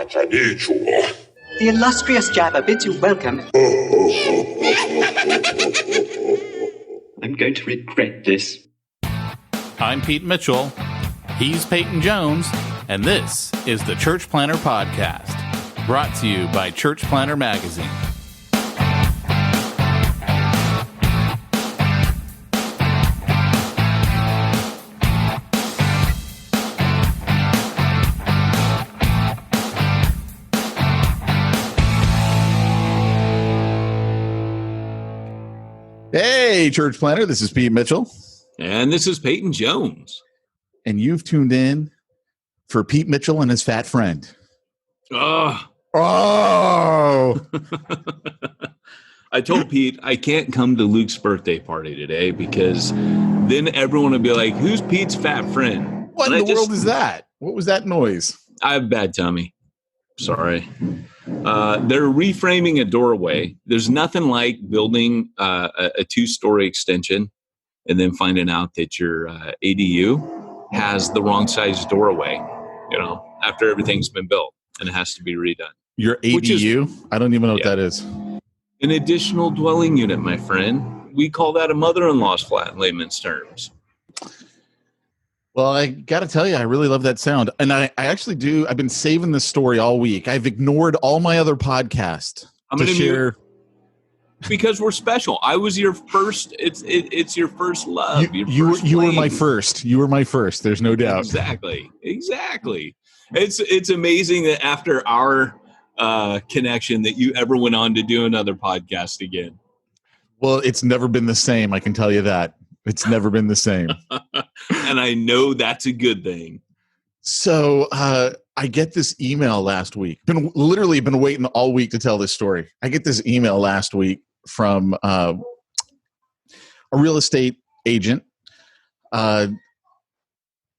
The illustrious Jabba bids you welcome. I'm going to regret this. I'm Pete Mitchell. He's Peyton Jones. And this is the Church Planter Podcast, brought to you by Church Planter Magazine. Hey, Church Planter, this is Pete Mitchell. And this is Peyton Jones. And you've tuned in for Pete Mitchell and his fat friend. Oh. I told Pete I can't come to Luke's birthday party today because then everyone will be like, who's Pete's fat friend? What in the world is that? What was that noise? I have bad tummy. Sorry. They're reframing a doorway. There's nothing like building a two-story extension and then finding out that your ADU has the wrong size doorway, after everything's been built and it has to be redone. Your ADU? I don't even know what that is. An additional dwelling unit, my friend. We call that a mother-in-law's flat in layman's terms. Well, I got to tell you, I really love that sound. And I actually do. I've been saving this story all week. I've ignored all my other podcasts to share. Because we're special. I was your first. It's your first love. You were my first. You were my first. There's no doubt. Exactly. It's amazing that after our connection that you ever went on to do another podcast again. Well, it's never been the same. I can tell you that. It's never been the same. And I know that's a good thing. So I get this email last week. Literally been waiting all week to tell this story. I get this email last week from a real estate agent.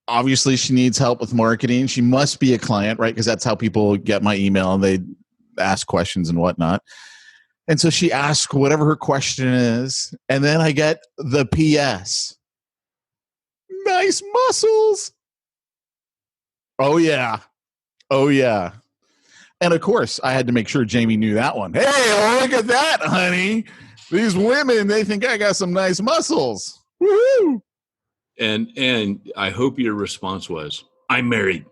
Obviously, she needs help with marketing. She must be a client, right? Because that's how people get my email and they ask questions and whatnot. And so she asks whatever her question is, and then I get the PS. Nice muscles. Oh, yeah. And, of course, I had to make sure Jamie knew that one. Hey, look at that, honey. These women, they think I got some nice muscles. Woohoo! And I hope your response was, I'm married.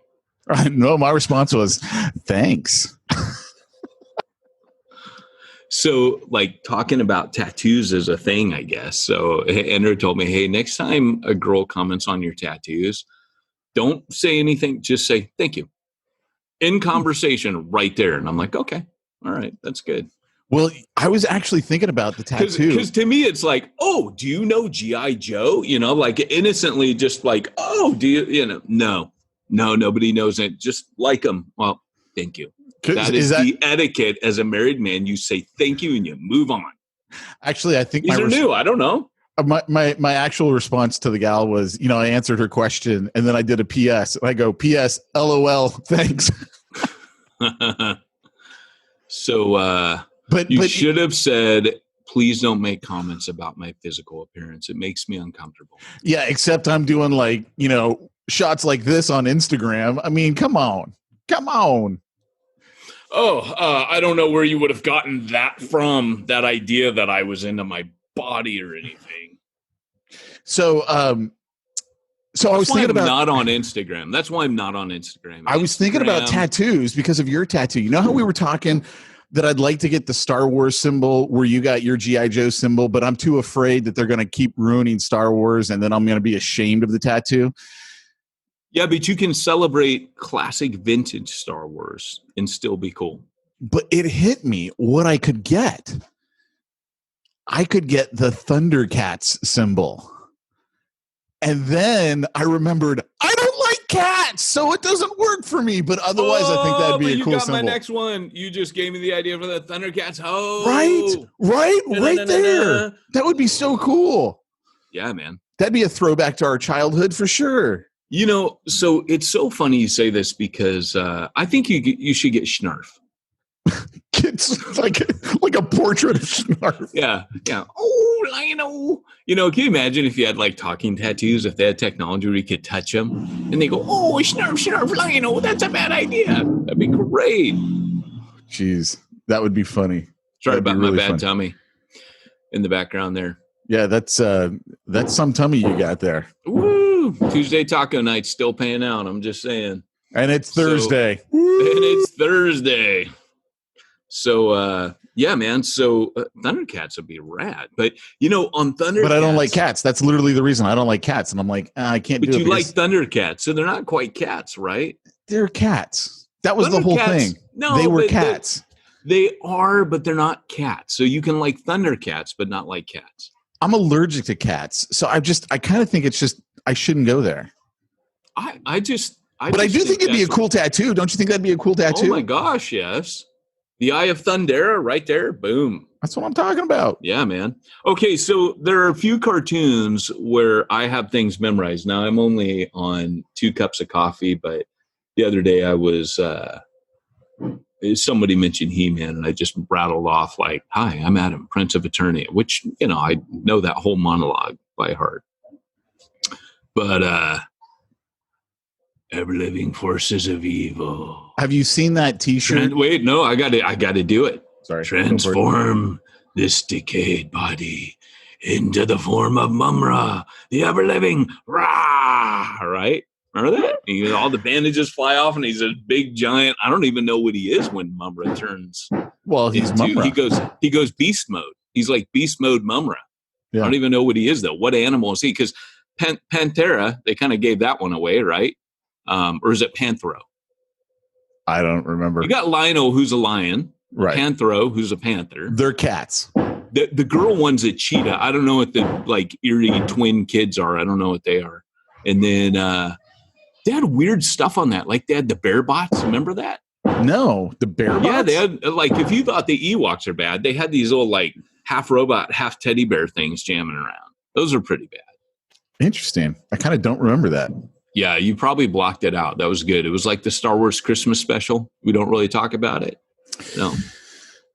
No, my response was, thanks. So, talking about tattoos is a thing, I guess. So, Andrew told me, hey, next time a girl comments on your tattoos, don't say anything. Just say, thank you. In conversation right there. And I'm like, okay, all right, that's good. Well, I was actually thinking about the tattoo. Because to me, it's like, oh, do you know G.I. Joe? Innocently just like, oh, do you, no, nobody knows it. Just like them. Well, thank you. That is the etiquette as a married man. You say thank you and you move on. Actually, I think these are new. I don't know. My actual response to the gal was, I answered her question and then I did a PS. I go, PS, LOL, thanks. So, but you should have said, please don't make comments about my physical appearance. It makes me uncomfortable. Yeah, except I'm doing shots like this on Instagram. I mean, come on. Oh, I don't know where you would have gotten that from, that idea that I was into my body or anything. So I was thinking about not on Instagram. That's why I'm not on Instagram. I was thinking about tattoos because of your tattoo. You know how we were talking that I'd like to get the Star Wars symbol where you got your G.I. Joe symbol, but I'm too afraid that they're going to keep ruining Star Wars and then I'm going to be ashamed of the tattoo. Yeah, but you can celebrate classic vintage Star Wars and still be cool. But it hit me what I could get. I could get the Thundercats symbol. And then I remembered, I don't like cats, so it doesn't work for me. But otherwise, I think that'd be a cool symbol. You got my next one. You just gave me the idea for the Thundercats. Oh, right there. That would be so cool. Yeah, man. That'd be a throwback to our childhood for sure. So it's so funny you say this because I think you should get Schnarf. It's like a portrait of Schnarf. Yeah. Oh, Lionel. You know, can you imagine if you had like talking tattoos, if they had technology where you could touch them and they go, oh, snarf, Lionel, that's a bad idea. That'd be great. Jeez, that would be funny. Sorry That'd be about really my bad funny. tummy in the background there. Yeah, that's some tummy you got there. Woo! Tuesday taco night still paying out. I'm just saying. And it's Thursday. And it's Thursday. So, yeah, man. So Thundercats would be rad. But, you know, on Thundercats. But I don't like cats. That's literally the reason. I don't like cats. And I'm like, I can't do it. But you like Thundercats. So they're not quite cats, right? They're cats. That was the whole thing. No, they were cats. They are, but they're not cats. So you can like Thundercats, but not like cats. I'm allergic to cats. So I kind of think it's just, I shouldn't go there. But I do think it'd be a cool tattoo. Don't you think that'd be a cool tattoo? Oh my gosh, yes. The Eye of Thundera right there. Boom. That's what I'm talking about. Yeah, man. Okay, so there are a few cartoons where I have things memorized. Now, I'm only on 2 cups of coffee, but the other day I was, somebody mentioned He-Man, and I just rattled off like, hi, I'm Adam, Prince of Eternia, which, you know, I know that whole monologue by heart. But ever-living forces of evil. Have you seen that T-shirt? Wait, no, I got to do it. Sorry. Transform this decayed body into the form of Mumra, the ever-living Ra. Right? Remember that? All the bandages fly off, and he's a big giant. I don't even know what he is when Mumra turns. Well, he's Mumra. He goes beast mode. He's like beast mode Mumra. Yeah. I don't even know what he is though. What animal is he? Because Pantera, they kind of gave that one away, right? Or is it Panthro? I don't remember. You got Lionel, who's a lion. Right. Panthro, who's a panther. They're cats. The girl one's a cheetah. I don't know what the like eerie twin kids are. I don't know what they are. And then they had weird stuff on that. Like they had the bear bots. Remember that? No, the bear bots? Yeah, they had like if you thought the Ewoks are bad, they had these little like half robot, half teddy bear things jamming around. Those are pretty bad. Interesting. I kind of don't remember that. Yeah, you probably blocked it out. That was good. It was like the Star Wars Christmas special. We don't really talk about it. No.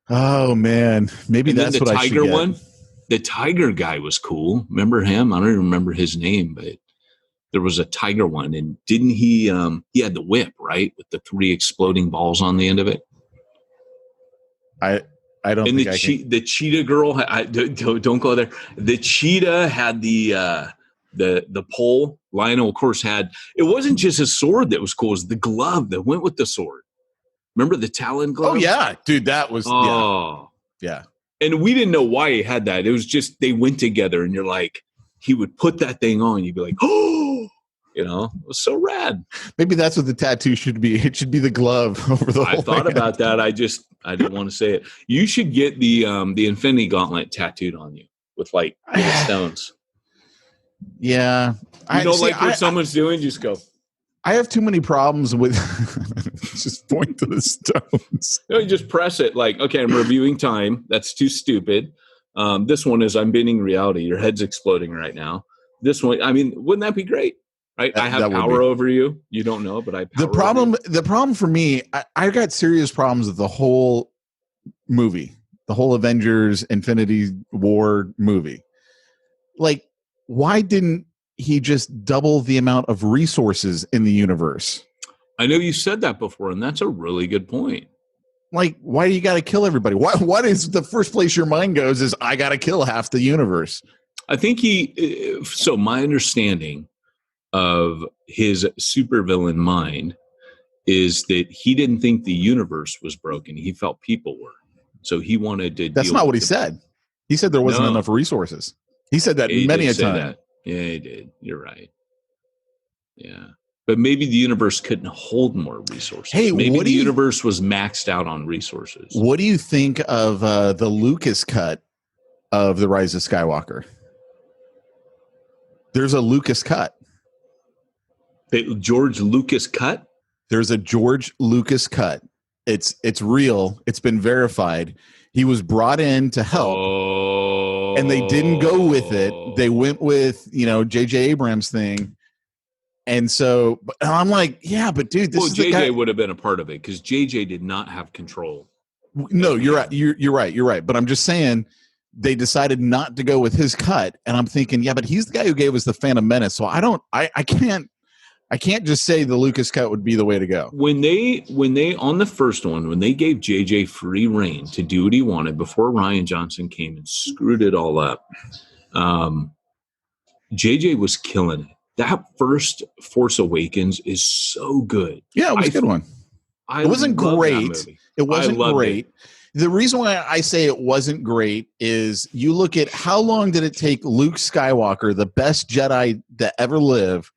Oh man, maybe and that's what I should get. The tiger one. The tiger guy was cool. Remember him? I don't even remember his name, but there was a tiger one, and didn't he? He had the whip, right, with the 3 exploding balls on the end of it. I don't. And think the cheetah girl. Don't go there. The cheetah had the pole. Lionel, of course, had. It wasn't just a sword that was cool. It was the glove that went with the sword. Remember the Talon glove? Oh yeah, dude, that was. Oh yeah. And we didn't know why he had that. It was just they went together, and you're like, he would put that thing on, you'd be like, oh, you know, it was so rad. Maybe that's what the tattoo should be. It should be the glove over the whole I thought thing. about that. I didn't want to say it. You should get the Infinity Gauntlet tattooed on you with like little stones. Yeah. Someone's doing, just go. I have too many problems with just point to the stones. No, you just press it like, okay, I'm reviewing time. That's too stupid. This one is I'm bending reality. Your head's exploding right now. This one, I mean, wouldn't that be great? Right? I have power over you. You don't know, but I have power The problem for me, I got serious problems with the whole movie, the whole Avengers Infinity War movie. Like, why didn't he just double the amount of resources in the universe? I know you said that before, and that's a really good point. Like, why do you got to kill everybody? What is the first place your mind goes is I got to kill half the universe? I think so my understanding of his supervillain mind is that he didn't think the universe was broken. He felt people were. So he wanted to. That's not what he said. He said there wasn't enough resources. He said that many a time. That. Yeah, he did. You're right. Yeah. But maybe the universe couldn't hold more resources. Hey, maybe the universe was maxed out on resources. What do you think of the Lucas cut of The Rise of Skywalker? There's a Lucas cut. George Lucas cut? There's a George Lucas cut. It's real. It's been verified. He was brought in to help, and they didn't go with it. They went with, J.J. Abrams thing. And so I'm like, yeah, but dude, this is the guy. JJ would have been a part of it because JJ did not have control. No, you're right. You're right. But I'm just saying they decided not to go with his cut. And I'm thinking, yeah, but he's the guy who gave us the Phantom Menace. So I can't just say the Lucas cut would be the way to go. When they on the first one, when they gave JJ free reign to do what he wanted before Rian Johnson came and screwed it all up, JJ was killing it. That first Force Awakens is so good. Yeah, it was a good one. It wasn't great. It wasn't great. The reason why I say it wasn't great is you look at how long did it take Luke Skywalker, the best Jedi to ever live,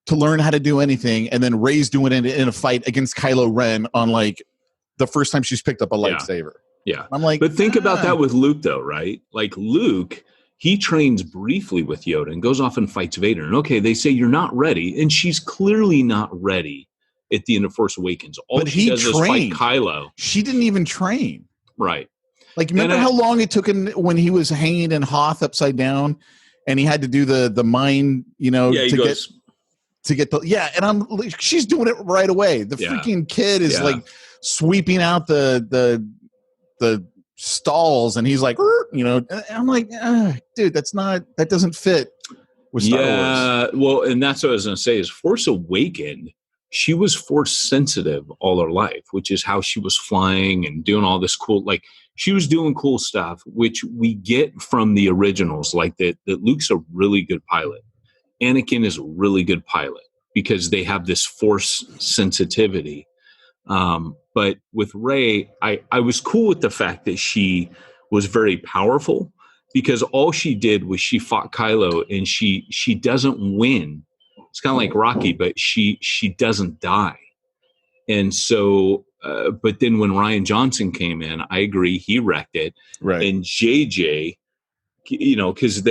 to learn how to do anything, and then Rey's doing it in a fight against Kylo Ren on like the first time she's picked up a lightsaber. Yeah. I'm like, but think about that with Luke though, right? Like Luke, he trains briefly with Yoda and goes off and fights Vader. And okay, they say you're not ready, and she's clearly not ready at the end of Force Awakens. All she does is fight Kylo. She didn't even train. Right. Like, remember how long it took him when he was hanging in Hoth upside down, and he had to do the mind, to get the and I'm like, she's doing it right away. The freaking kid is like sweeping out the stalls, and he's like, and I'm like, dude, that doesn't fit with Star Wars. Well, and that's what I was going to say is Force Awakened. She was Force sensitive all her life, which is how she was flying and doing all this cool, like she was doing cool stuff, which we get from the originals, like that Luke's a really good pilot. Anakin is a really good pilot because they have this Force sensitivity. But with Rey, I was cool with the fact that she was very powerful because all she did was she fought Kylo, and she doesn't win. It's kind of like Rocky, but she doesn't die. And so, but then when Rian Johnson came in, I agree, he wrecked it. Right. And JJ, because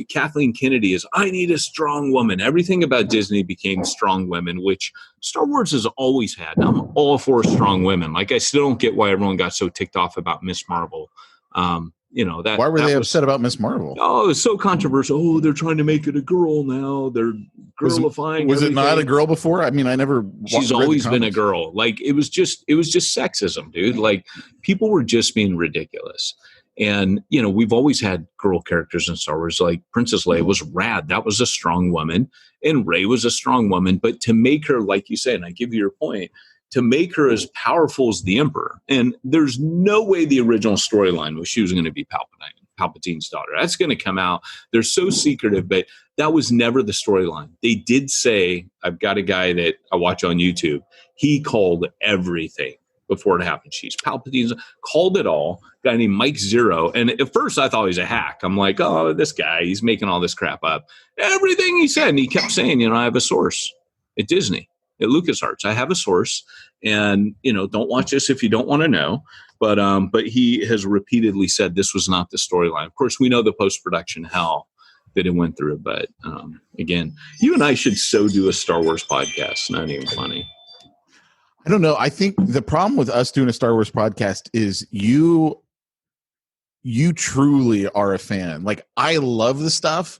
Kathleen Kennedy is, I need a strong woman. Everything about Disney became strong women, which Star Wars has always had. And I'm all for strong women. Like, I still don't get why everyone got so ticked off about Miss Marvel. Why were they upset about Miss Marvel? Oh, it was so controversial. Oh, they're trying to make it a girl now. They're girlifying. Was it not a girl before? I mean, I never. She's always been a girl. Like it was just sexism, dude. Like people were just being ridiculous. And we've always had girl characters in Star Wars. Like Princess Leia was rad. That was a strong woman, and Rey was a strong woman. But to make her, like you said, and I give you your point, to make her as powerful as the Emperor. And there's no way the original storyline was she was going to be Palpatine's daughter. That's going to come out. They're so secretive, but that was never the storyline. They did say, I've got a guy that I watch on YouTube. He called everything before it happened. She's Palpatine's, called it all. A guy named Mike Zero. And at first I thought he was a hack. I'm like, oh, this guy, he's making all this crap up. Everything he said, and he kept saying, I have a source at Disney. At LucasArts, I have a source, and don't watch this if you don't want to know. But he has repeatedly said this was not the storyline. Of course, we know the post-production hell that it went through. But again, you and I should so do a Star Wars podcast. Not even funny. I don't know. I think the problem with us doing a Star Wars podcast is you truly are a fan. Like, I love the stuff,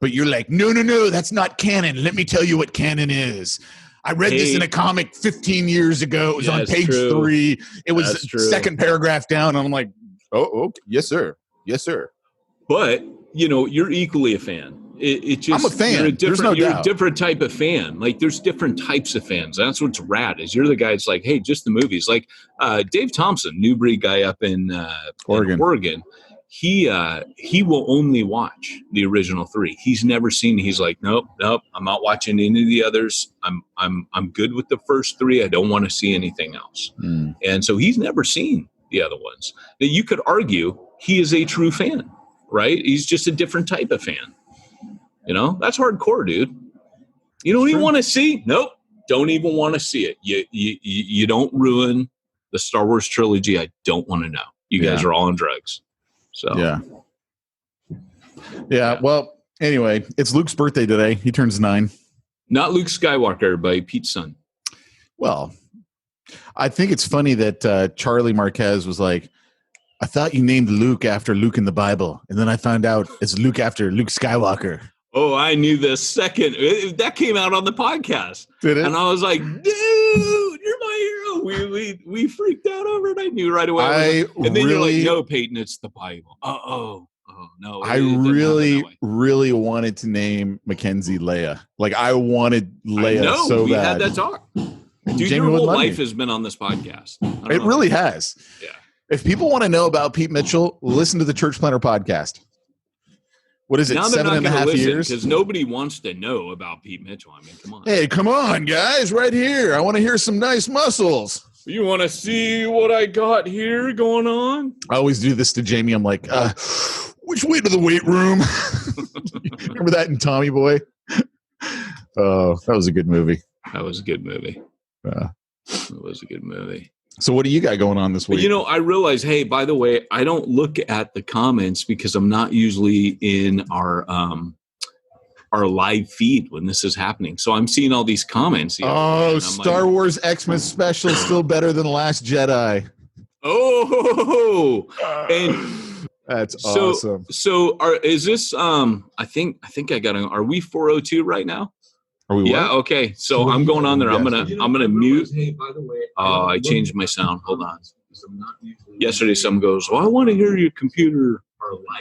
but you're like, no, that's not canon. Let me tell you what canon is. I read this in a comic 15 years ago. It was on page 3. It was second paragraph down. And I'm like, oh, okay. Yes, sir. Yes, sir. But, you're equally a fan. I'm a fan. You're a different type of fan. Like, there's different types of fans. That's what's rad is you're the guy that's like, hey, just the movies. Like Dave Thompson, new breed guy up in Oregon. He will only watch the original 3. He's never seen. He's like, nope. I'm not watching any of the others. I'm good with the first 3. I don't want to see anything else. And so he's never seen the other ones. Now, you could argue he is a true fan, right? He's just a different type of fan. That's hardcore, dude. You don't even want to see? Nope. Don't even want to see it. You don't ruin the Star Wars trilogy. I don't want to know. You guys are all on drugs. So yeah. Well, anyway, it's Luke's birthday today. He turns 9. Not Luke Skywalker, by Pete's son. Well, I think it's funny that Charlie Marquez was like, I thought you named Luke after Luke in the Bible, and then I found out it's Luke after Luke Skywalker. Oh, I knew the second that came out on the podcast. Did it? And I was like, dude, you're my hero. we freaked out over it. I knew right away. And then you're like, no, Peyton, it's the Bible. Oh no. I really wanted to name Mackenzie Leia. Like I wanted Leia so we bad. had that talk. Dude, Jamie your whole wouldn't let life me. has been on this podcast. It really has. Yeah. If people want to know about Pete Mitchell, listen to the Church Planter podcast. What is it? Now they're 7.5 years? because nobody wants to know about Pete Mitchell. I mean, come on. Hey, come on, guys! Right here. I want to hear some nice muscles. You want to see what I got here going on? I always do this to Jamie. I'm like, which way to the weight room? Remember that in Tommy Boy? Oh, that was a good movie. That was a good movie. It was a good movie. So what do you got going on this week? But, I realized, hey, by the way, I don't look at the comments because I'm not usually in our live feed when this is happening. So I'm seeing all these comments. Star Wars Xmas special still better than Last Jedi. Oh, and that's awesome. So is this? I think I got. Are we 402 right now? Are we? Yeah. What? Okay. So I'm going on there. I'm gonna mute. Hey, by the way, I changed my sound. Hold on. Yesterday, someone goes, "Well, I want to hear your computer."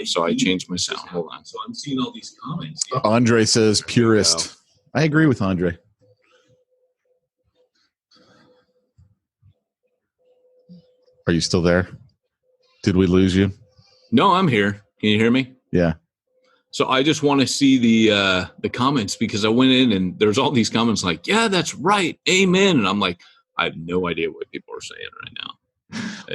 So I changed my sound. Hold on. So I'm seeing all these comments. Andre says purist. I agree with Andre. Are you still there? Did we lose you? No, I'm here. Can you hear me? Yeah. So I just want to see the comments because I went in and there's all these comments like, yeah, that's right. Amen. And I'm like, I have no idea what people are saying right now.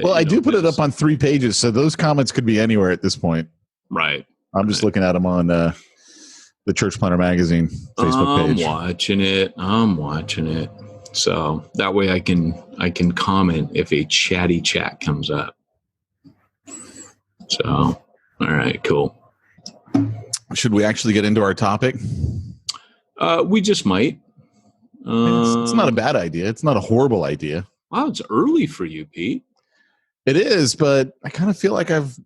Well, I do put it up on 3 pages. So those comments could be anywhere at this point. Right. I'm just looking at them on the Church Planter Magazine Facebook page. I'm watching it. So that way I can comment if a chatty chat comes up. So, all right, cool. Should we actually get into our topic? We just might. It's not a bad idea. It's not a horrible idea. Wow, it's early for you, Pete. It is, but I kind of feel like I've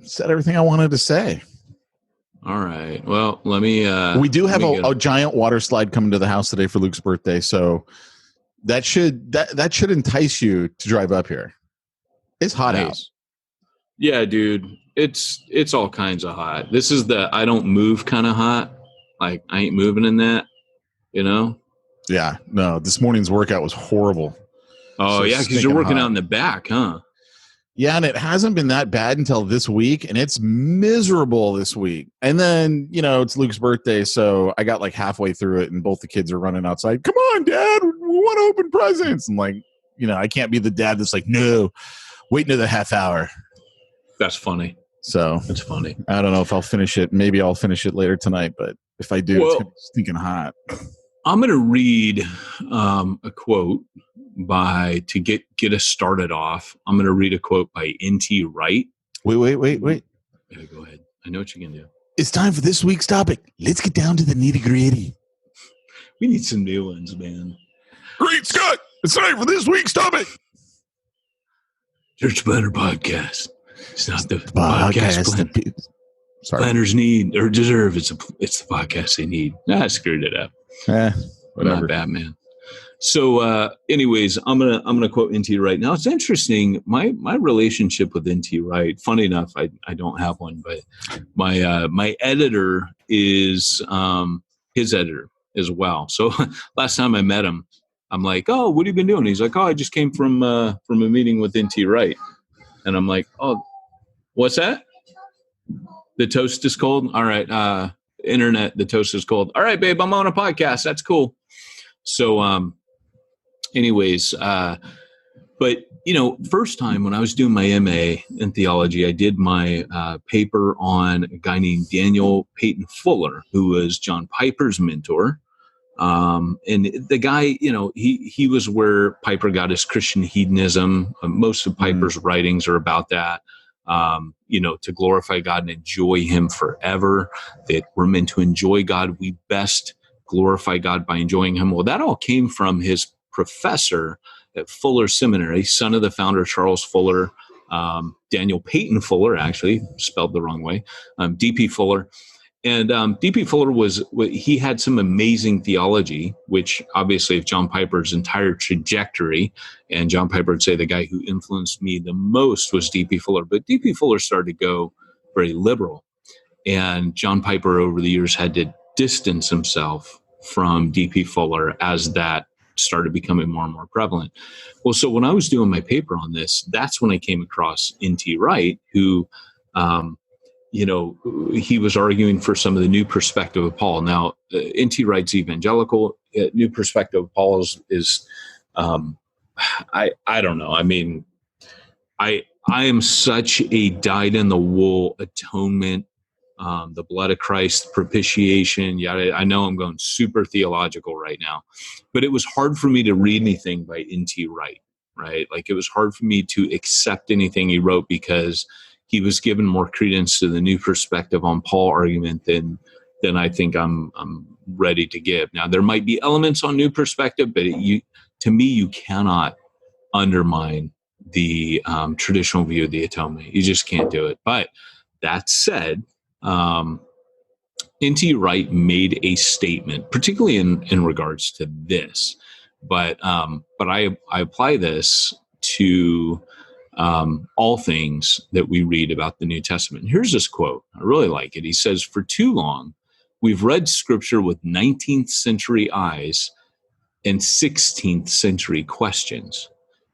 said everything I wanted to say. All right. Well, let me. We do have a giant water slide coming to the house today for Luke's birthday, so that should entice you to drive up here. It's hot out. Yeah, dude. It's all kinds of hot. This is the I don't move kind of hot. Like I ain't moving in that, Yeah. No, this morning's workout was horrible. Oh, yeah, because you're working out in the back, huh? Yeah, and it hasn't been that bad until this week, and it's miserable this week. And then, it's Luke's birthday, so I got like halfway through it, and both the kids are running outside. Come on, Dad, we want to open presents. And like, I can't be the dad that's like, no, wait another half hour. That's funny. So that's funny. I don't know if I'll finish it. Maybe I'll finish it later tonight, but if I do, it's going to be stinking hot. I'm going to read a quote to get us started off. I'm going to read a quote by N.T. Wright. Wait. Yeah, go ahead. I know what you can do. It's time for this week's topic. Let's get down to the nitty-gritty. We need some new ones, man. Great Scott! It's time for this week's topic. Church Planter Podcast. It's not the podcast planners need or deserve. It's the podcast they need. I screwed it up. Whatever. Not bad, man. So, anyways, I'm gonna quote N.T. Wright. Now, it's interesting. My relationship with N.T. Wright. Funny enough, I don't have one, but my editor is his editor as well. So last time I met him, I'm like, "Oh, what have you been doing?" He's like, "Oh, I just came from a meeting with N.T. Wright," and I'm like, "Oh, what's that? The toast is cold. All right, internet. The toast is cold. All right, babe, I'm on a podcast. That's cool." So, anyways, but first time when I was doing my MA in theology, I did my paper on a guy named Daniel Peyton Fuller, who was John Piper's mentor. And the guy, he was where Piper got his Christian hedonism. Most of Piper's writings are about that. To glorify God and enjoy him forever, that we're meant to enjoy God. We best glorify God by enjoying him. Well, that all came from his professor at Fuller Seminary, son of the founder, Charles Fuller, Daniel Peyton Fuller, actually spelled the wrong way, D.P. Fuller. And D.P. Fuller he had some amazing theology, which obviously if John Piper's entire trajectory, and John Piper would say the guy who influenced me the most was D.P. Fuller, but D.P. Fuller started to go very liberal. And John Piper over the years had to distance himself from D.P. Fuller as that started becoming more and more prevalent. Well, so when I was doing my paper on this, that's when I came across N.T. Wright, who, he was arguing for some of the new perspective of Paul. Now, N.T. Wright's evangelical. New perspective of Paul is I don't know. I mean, I am such a dyed-in-the-wool atonement, the blood of Christ, propitiation. Yeah, I know I'm going super theological right now, but it was hard for me to read anything by N.T. Wright, right? Like it was hard for me to accept anything he wrote because he was given more credence to the new perspective on Paul argument than I think I'm ready to give. Now, there might be elements on new perspective, but to me, you cannot undermine the traditional view of the atonement. You just can't do it. But that said, N.T. Wright made a statement, particularly in regards to this, but I apply this to all things that we read about the New Testament. Here's this quote. I really like it. He says, "For too long, we've read Scripture with 19th century eyes and 16th century questions.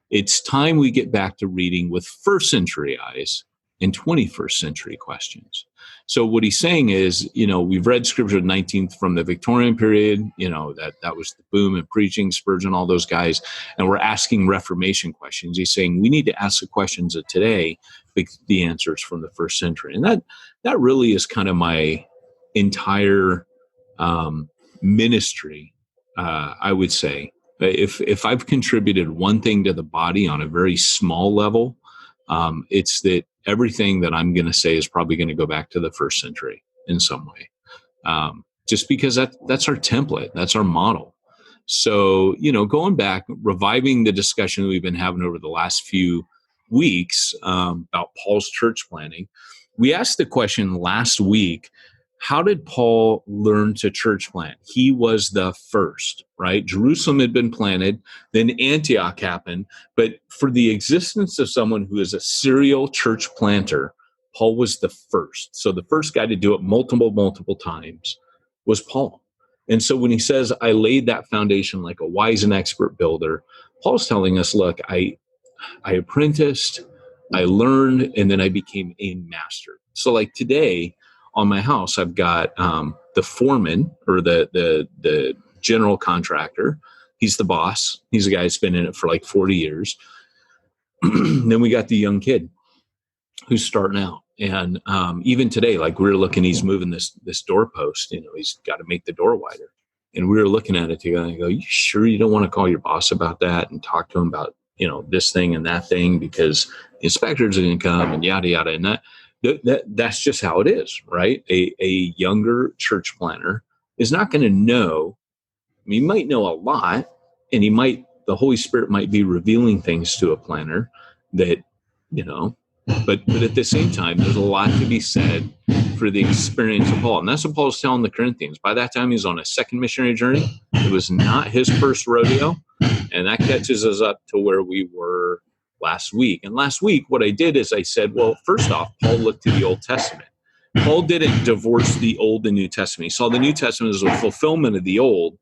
It's time we get back to reading with first century eyes and 21st century questions." So what he's saying is, we've read Scripture 19th from the Victorian period, that was the boom in preaching, Spurgeon, all those guys, and we're asking Reformation questions. He's saying we need to ask the questions of today, the answers from the first century. And that really is kind of my entire ministry, I would say. If I've contributed one thing to the body on a very small level, it's that everything that I'm going to say is probably going to go back to the first century in some way, just because that's our template, that's our model. So, going back, reviving the discussion that we've been having over the last few weeks about Paul's church planting, we asked the question last week, how did Paul learn to church plant? He was the first, right? Jerusalem had been planted, then Antioch happened. But for the existence of someone who is a serial church planter, Paul was the first. So the first guy to do it multiple times was Paul. And so when he says, I laid that foundation like a wise and expert builder, Paul's telling us, look, I apprenticed, I learned, and then I became a master. So like today, on my house, I've got the foreman or the general contractor. He's the boss. He's the guy who's been in it for like 40 years. Then we got the young kid who's starting out. And even today, like we were looking, he's moving this doorpost. He's got to make the door wider. And we were looking at it together and I go, you sure you don't want to call your boss about that and talk to him about, this thing and that thing, because the inspectors are going to come and yada, yada. And that's just how it is, right? A younger church planner is not going to know. He might know a lot, and the Holy Spirit might be revealing things to a planner that, but at the same time, there's a lot to be said for the experience of Paul. And that's what Paul's telling the Corinthians. By that time, he's on a second missionary journey. It was not his first rodeo. And that catches us up to where we were last week. And last week, what I did is I said, well, first off, Paul looked to the Old Testament. Paul didn't divorce the Old and New Testament. He saw the New Testament as a fulfillment of the Old.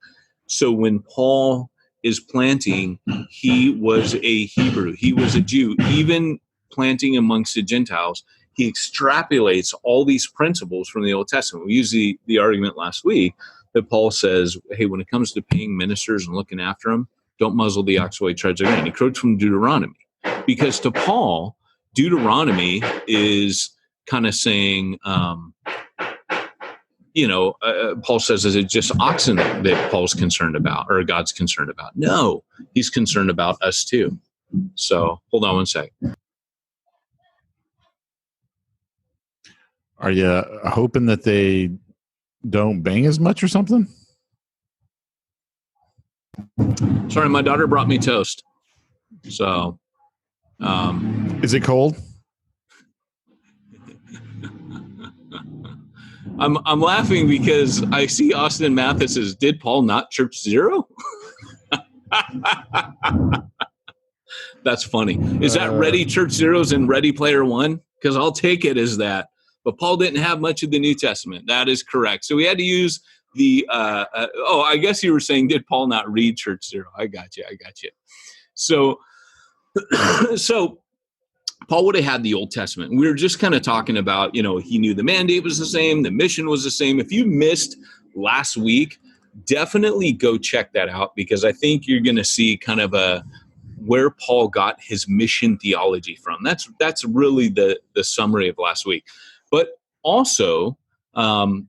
So when Paul is planting, he was a Hebrew. He was a Jew. Even planting amongst the Gentiles, he extrapolates all these principles from the Old Testament. We used the argument last week that Paul says, hey, when it comes to paying ministers and looking after them, don't muzzle the ox while he treads the grain. He quotes from Deuteronomy. Because to Paul, Deuteronomy is kind of saying, Paul says, is it just oxen that Paul's concerned about or God's concerned about? No, he's concerned about us too. So hold on one sec. Are you hoping that they don't bang as much or something? Sorry, my daughter brought me toast. So... is it cold? I'm laughing because I see Austin Mathis says, "Did Paul not church zero?" That's funny. Is that Ready Church Zeros and Ready Player One? Because I'll take it as that. But Paul didn't have much of the New Testament. That is correct. So we had to use the. I guess you were saying, did Paul not read Church Zero? I got you. So, so Paul would have had the Old Testament. We were just kind of talking about, he knew the mandate was the same, the mission was the same. If you missed last week, definitely go check that out, because I think you're going to see kind of where Paul got his mission theology from. That's really the summary of last week. But also, Paul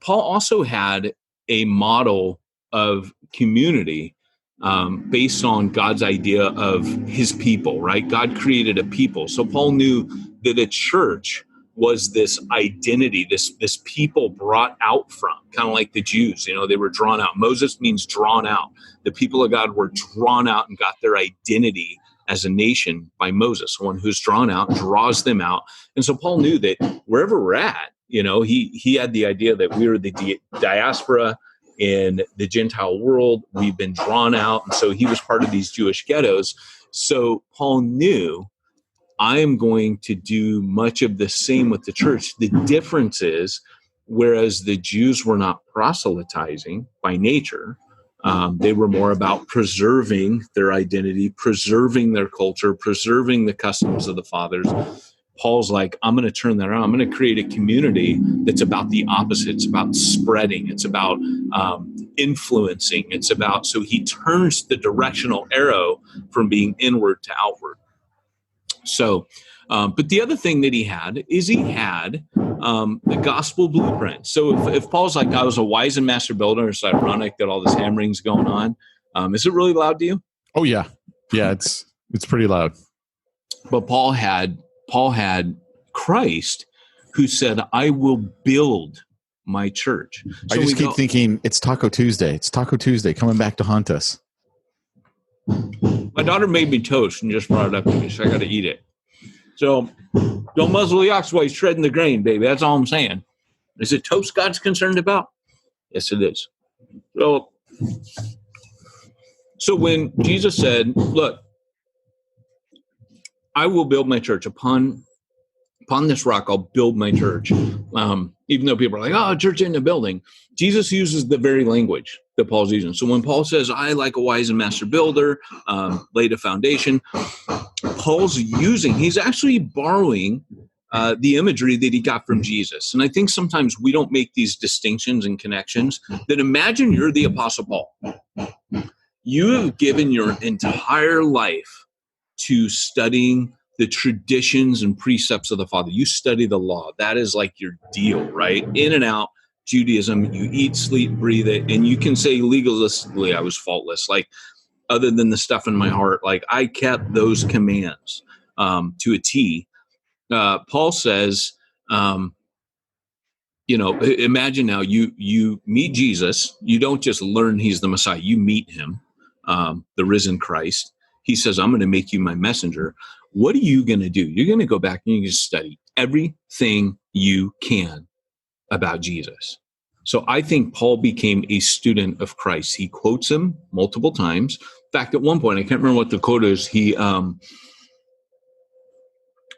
also had a model of community based on God's idea of his people, right? God created a people. So Paul knew that a church was this identity, this people brought out from, kind of like the Jews, they were drawn out. Moses means drawn out. The people of God were drawn out and got their identity as a nation by Moses. One who's drawn out draws them out. And so Paul knew that wherever we're at, he had the idea that we were the diaspora in the Gentile world. We've been drawn out. And so he was part of these Jewish ghettos. So Paul knew, I am going to do much of the same with the church. The difference is, whereas the Jews were not proselytizing by nature, they were more about preserving their identity, preserving their culture, preserving the customs of the fathers. Paul's like, I'm going to turn that around. I'm going to create a community that's about the opposite. It's about spreading. It's about influencing. So he turns the directional arrow from being inward to outward. So, but the other thing that he had the gospel blueprint. So if Paul's like, I was a wise and master builder, it's ironic that all this hammering's going on. Is it really loud to you? Oh yeah. Yeah. It's pretty loud. But Paul had Christ, who said, I will build my church. So I just keep thinking it's Taco Tuesday. It's Taco Tuesday coming back to haunt us. My daughter made me toast and just brought it up to me, so I got to eat it. So don't muzzle the ox while he's shredding the grain, baby. That's all I'm saying. Is it toast God's concerned about? Yes, it is. So when Jesus said, look, I will build my church upon this rock, I'll build my church. Even though people are like, oh, church isn't a building. Jesus uses the very language that Paul's using. So when Paul says, I, like a wise and master builder, laid a foundation, he's actually borrowing the imagery that he got from Jesus. And I think sometimes we don't make these distinctions and connections. That imagine you're the Apostle Paul. You have given your entire life to studying the traditions and precepts of the Father. You study the law. That is like your deal, right? In and out Judaism, you eat, sleep, breathe it. And you can say legalistically, I was faultless. Like, other than the stuff in my heart, like I kept those commands to a T. Paul says, imagine now you meet Jesus. You don't just learn he's the Messiah. You meet him, the risen Christ. He says, I'm going to make you my messenger. What are you going to do? You're going to go back and you just study everything you can about Jesus. So I think Paul became a student of Christ. He quotes him multiple times. In fact, at one point, I can't remember what the quote is.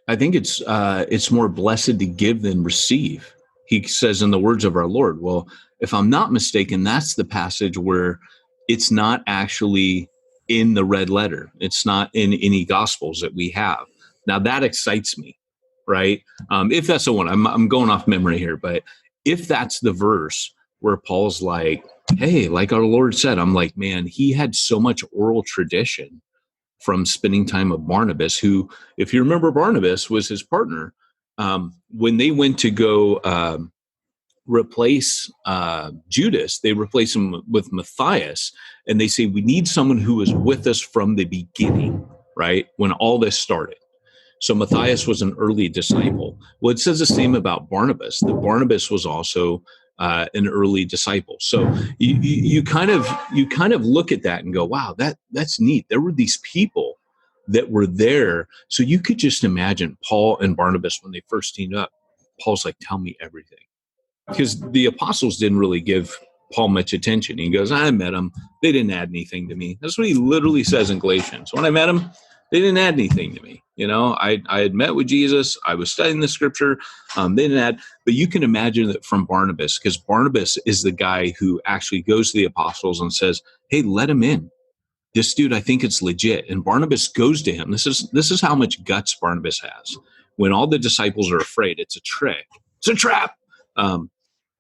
I think it's more blessed to give than receive. He says in the words of our Lord. Well, if I'm not mistaken, that's the passage where it's not actually in the red letter. It's not in any gospels that we have. Now that excites me, right? If that's the one, I'm going off memory here, but if that's the verse where Paul's like, hey, like our Lord said, I'm like, man, he had so much oral tradition from spending time with Barnabas, who, if you remember, Barnabas was his partner. When they went to go replace Judas, they replace him with Matthias, and they say, we need someone who was with us from the beginning, right? When all this started. So Matthias was an early disciple. Well, it says the same about Barnabas, that Barnabas was also an early disciple. So you kind of look at that and go, wow, that's neat. There were these people that were there. So you could just imagine Paul and Barnabas when they first teamed up. Paul's like, tell me everything. because the apostles didn't really give Paul much attention. He goes, I met them. They didn't add anything to me. That's what he literally says in Galatians. When I met them, they didn't add anything to me. I had met with Jesus. I was studying the scripture. They didn't add. But you can imagine that from Barnabas, because Barnabas is the guy who actually goes to the apostles and says, hey, let him in. This dude, I think it's legit. And Barnabas goes to him. This is how much guts Barnabas has. When all the disciples are afraid, it's a trick. It's a trap.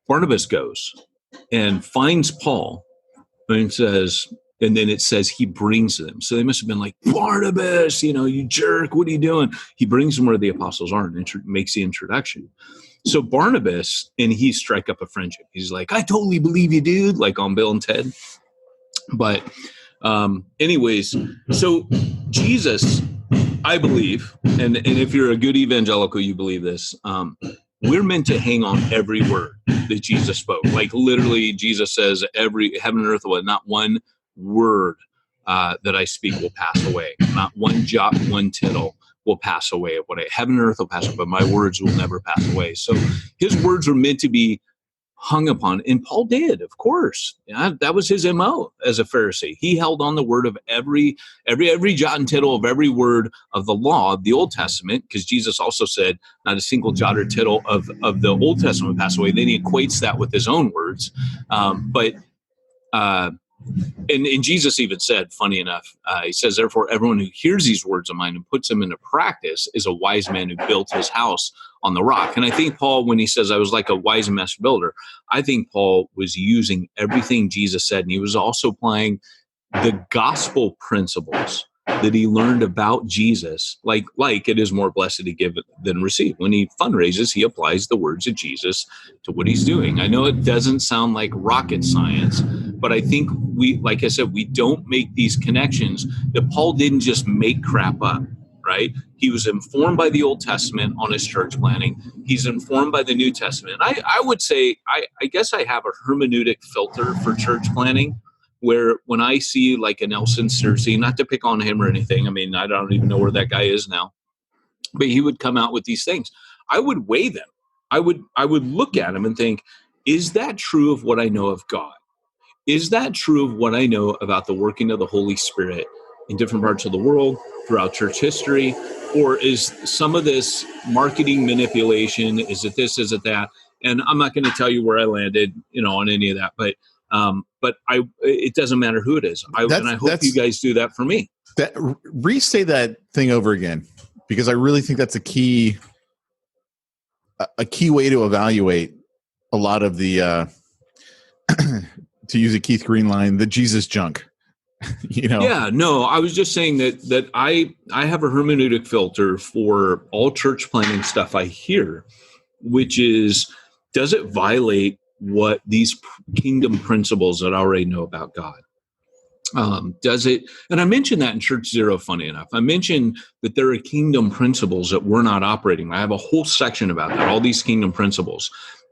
Barnabas goes and finds Paul and says, and then it says he brings them. So they must have been like, Barnabas, you jerk, what are you doing? He brings them where the apostles are and makes the introduction. So Barnabas and he strike up a friendship. He's like, I totally believe you, dude, like on Bill and Ted. But anyways, so Jesus, I believe, and if you're a good evangelical, you believe this, we're meant to hang on every word that Jesus spoke. Like literally, Jesus says, every heaven and earth will, not one word that I speak will pass away. Not one jot, one tittle will pass away. What heaven and earth will pass away, but my words will never pass away. So his words were meant to be hung upon, and Paul did, of course. That was his MO as a Pharisee. He held on the word of every jot and tittle of every word of the law of the Old Testament, because Jesus also said not a single jot or tittle of the Old Testament would pass away. Then he equates that with his own words. And Jesus even said, funny enough, he says, therefore, everyone who hears these words of mine and puts them into practice is a wise man who built his house on the rock. And I think Paul, when he says I was like a wise master builder, I think Paul was using everything Jesus said. And he was also applying the gospel principles that he learned about Jesus, like it is more blessed to give than receive. When he fundraises, he applies the words of Jesus to what he's doing. I know it doesn't sound like rocket science, but I think like I said, we don't make these connections that Paul didn't just make crap up, right? He was informed by the Old Testament on his church planning. He's informed by the New Testament. I would say, I guess I have a hermeneutic filter for church planning, where when I see like a Nelson Searcy, not to pick on him or anything, I mean, I don't even know where that guy is now, but he would come out with these things. I would weigh them. I would look at them and think, is that true of what I know of God? Is that true of what I know about the working of the Holy Spirit in different parts of the world, throughout church history? Or is some of this marketing manipulation? Is it this? Is it that? And I'm not going to tell you where I landed, on any of that, but it doesn't matter who it is. And I hope you guys do that for me. Restate that thing over again, because I really think that's a key way to evaluate a lot of the, to use a Keith Green line, the Jesus junk. Yeah, no, I was just saying that I have a hermeneutic filter for all church planning stuff I hear, which is, does it violate what these kingdom principles that I already know about God? Does it? And I mentioned that in Church Zero, funny enough. I mentioned that there are kingdom principles that we're not operating. I have a whole section about that, all these kingdom principles.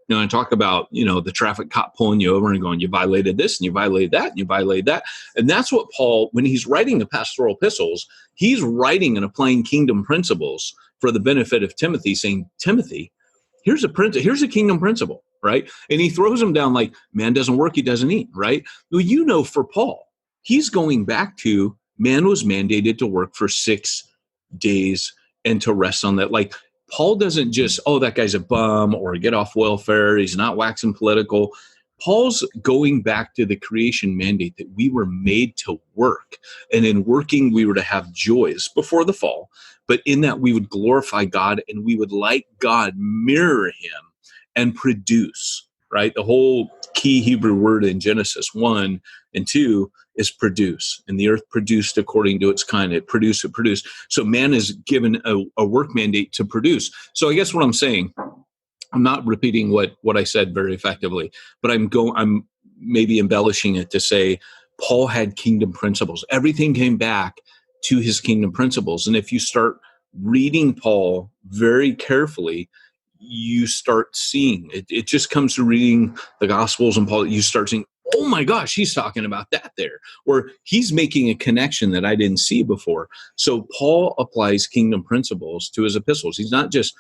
I talk about, the traffic cop pulling you over and going, you violated this and you violated that and you violated that. And that's what Paul, when he's writing the pastoral epistles, he's writing and applying kingdom principles for the benefit of Timothy, saying, Timothy, here's a kingdom principle, right? And he throws him down like, man doesn't work, he doesn't eat, right? Well, for Paul, he's going back to man was mandated to work for 6 days and to rest on that. Like, Paul doesn't just, that guy's a bum or get off welfare. He's not waxing political. Paul's going back to the creation mandate that we were made to work. And in working, we were to have joys before the fall. But in that, we would glorify God and we would, like God, mirror him and produce, right? The whole key Hebrew word in Genesis 1 and 2 is produce. And the earth produced according to its kind. It produced. So man is given a work mandate to produce. So I guess what I'm saying, I'm not repeating what I said very effectively, but I'm maybe embellishing it to say Paul had kingdom principles. Everything came back to his kingdom principles. And if you start reading Paul very carefully, you start seeing it. It just comes to reading the Gospels and Paul. You start seeing, oh my gosh, he's talking about that there. Or he's making a connection that I didn't see before. So Paul applies kingdom principles to his epistles. He's not just,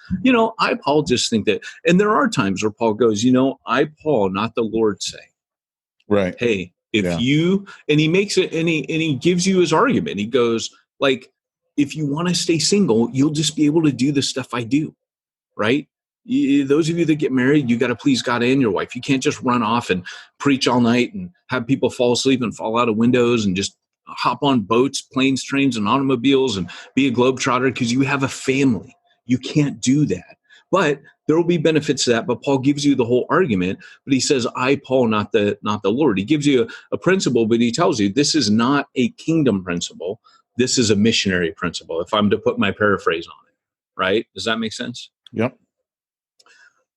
I, Paul, just think that. And there are times where Paul goes, I, Paul, not the Lord say. Right. Hey, if you, and he makes it, and he gives you his argument. He goes, like, if you want to stay single, you'll just be able to do the stuff I do, right? Those of you that get married, you got to please God and your wife. You can't just run off and preach all night and have people fall asleep and fall out of windows and just hop on boats, planes, trains, and automobiles and be a globetrotter because you have a family. You can't do that. But there will be benefits to that. But Paul gives you the whole argument. But he says, I, Paul, not the Lord. He gives you a principle, but he tells you this is not a kingdom principle. This is a missionary principle, if I'm to put my paraphrase on it. Right? Does that make sense? Yep.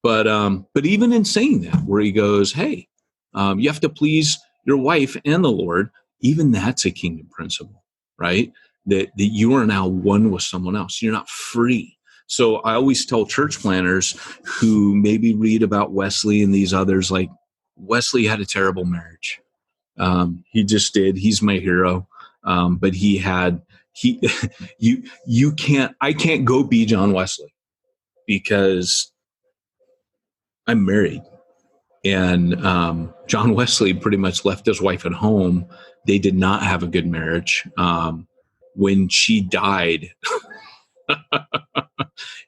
But even in saying that, where he goes, hey, you have to please your wife and the Lord, even that's a kingdom principle, right? That you are now one with someone else. You're not free. So I always tell church planners who maybe read about Wesley and these others, like, Wesley had a terrible marriage. He just did. He's my hero. But I can't go be John Wesley because I'm married. And John Wesley pretty much left his wife at home. They did not have a good marriage. When she died,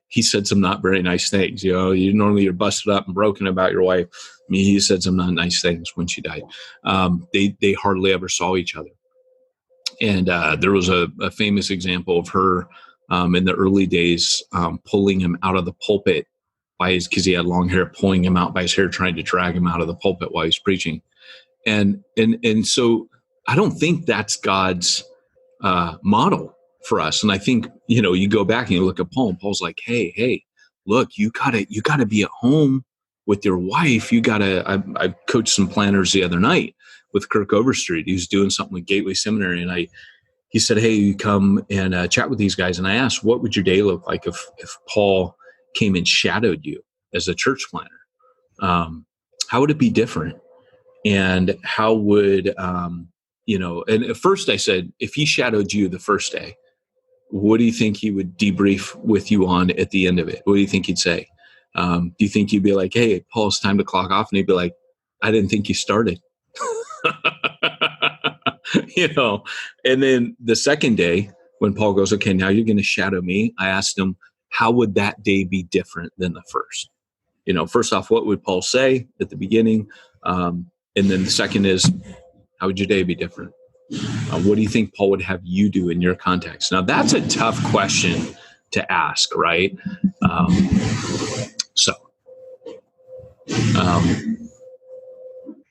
he said some not very nice things. You normally you're busted up and broken about your wife. I mean, he said some not nice things when she died. They hardly ever saw each other. And there was a famous example of her in the early days pulling him out of the pulpit because he had long hair, pulling him out by his hair, trying to drag him out of the pulpit while he's preaching. And so I don't think that's God's model for us. And I think, you go back and you look at Paul, and Paul's like, hey, look, you gotta be at home with your wife. I coached some planners the other night with Kirk Overstreet. He was doing something with Gateway Seminary. And he said, hey, you come and chat with these guys. And I asked, what would your day look like if Paul came and shadowed you as a church planner? How would it be different? And how would, and at first I said, if he shadowed you the first day, what do you think he would debrief with you on at the end of it? What do you think he'd say? Do you think he'd be like, hey, Paul, it's time to clock off? And he'd be like, I didn't think you started. And then the second day when Paul goes, okay, now you're going to shadow me. I asked him, how would that day be different than the first? First off, what would Paul say at the beginning? And then the second is, how would your day be different? What do you think Paul would have you do in your context? Now, that's a tough question to ask, right?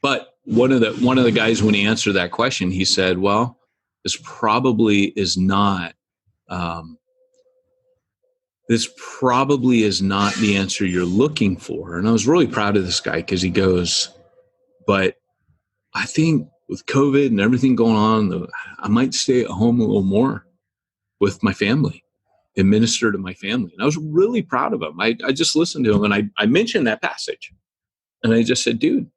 But one of the guys, when he answered that question, he said, well, this probably is not the answer you're looking for. And I was really proud of this guy because he goes, but I think with COVID and everything going on, I might stay at home a little more with my family and minister to my family. And I was really proud of him. I just listened to him, and I mentioned that passage. And I just said, dude,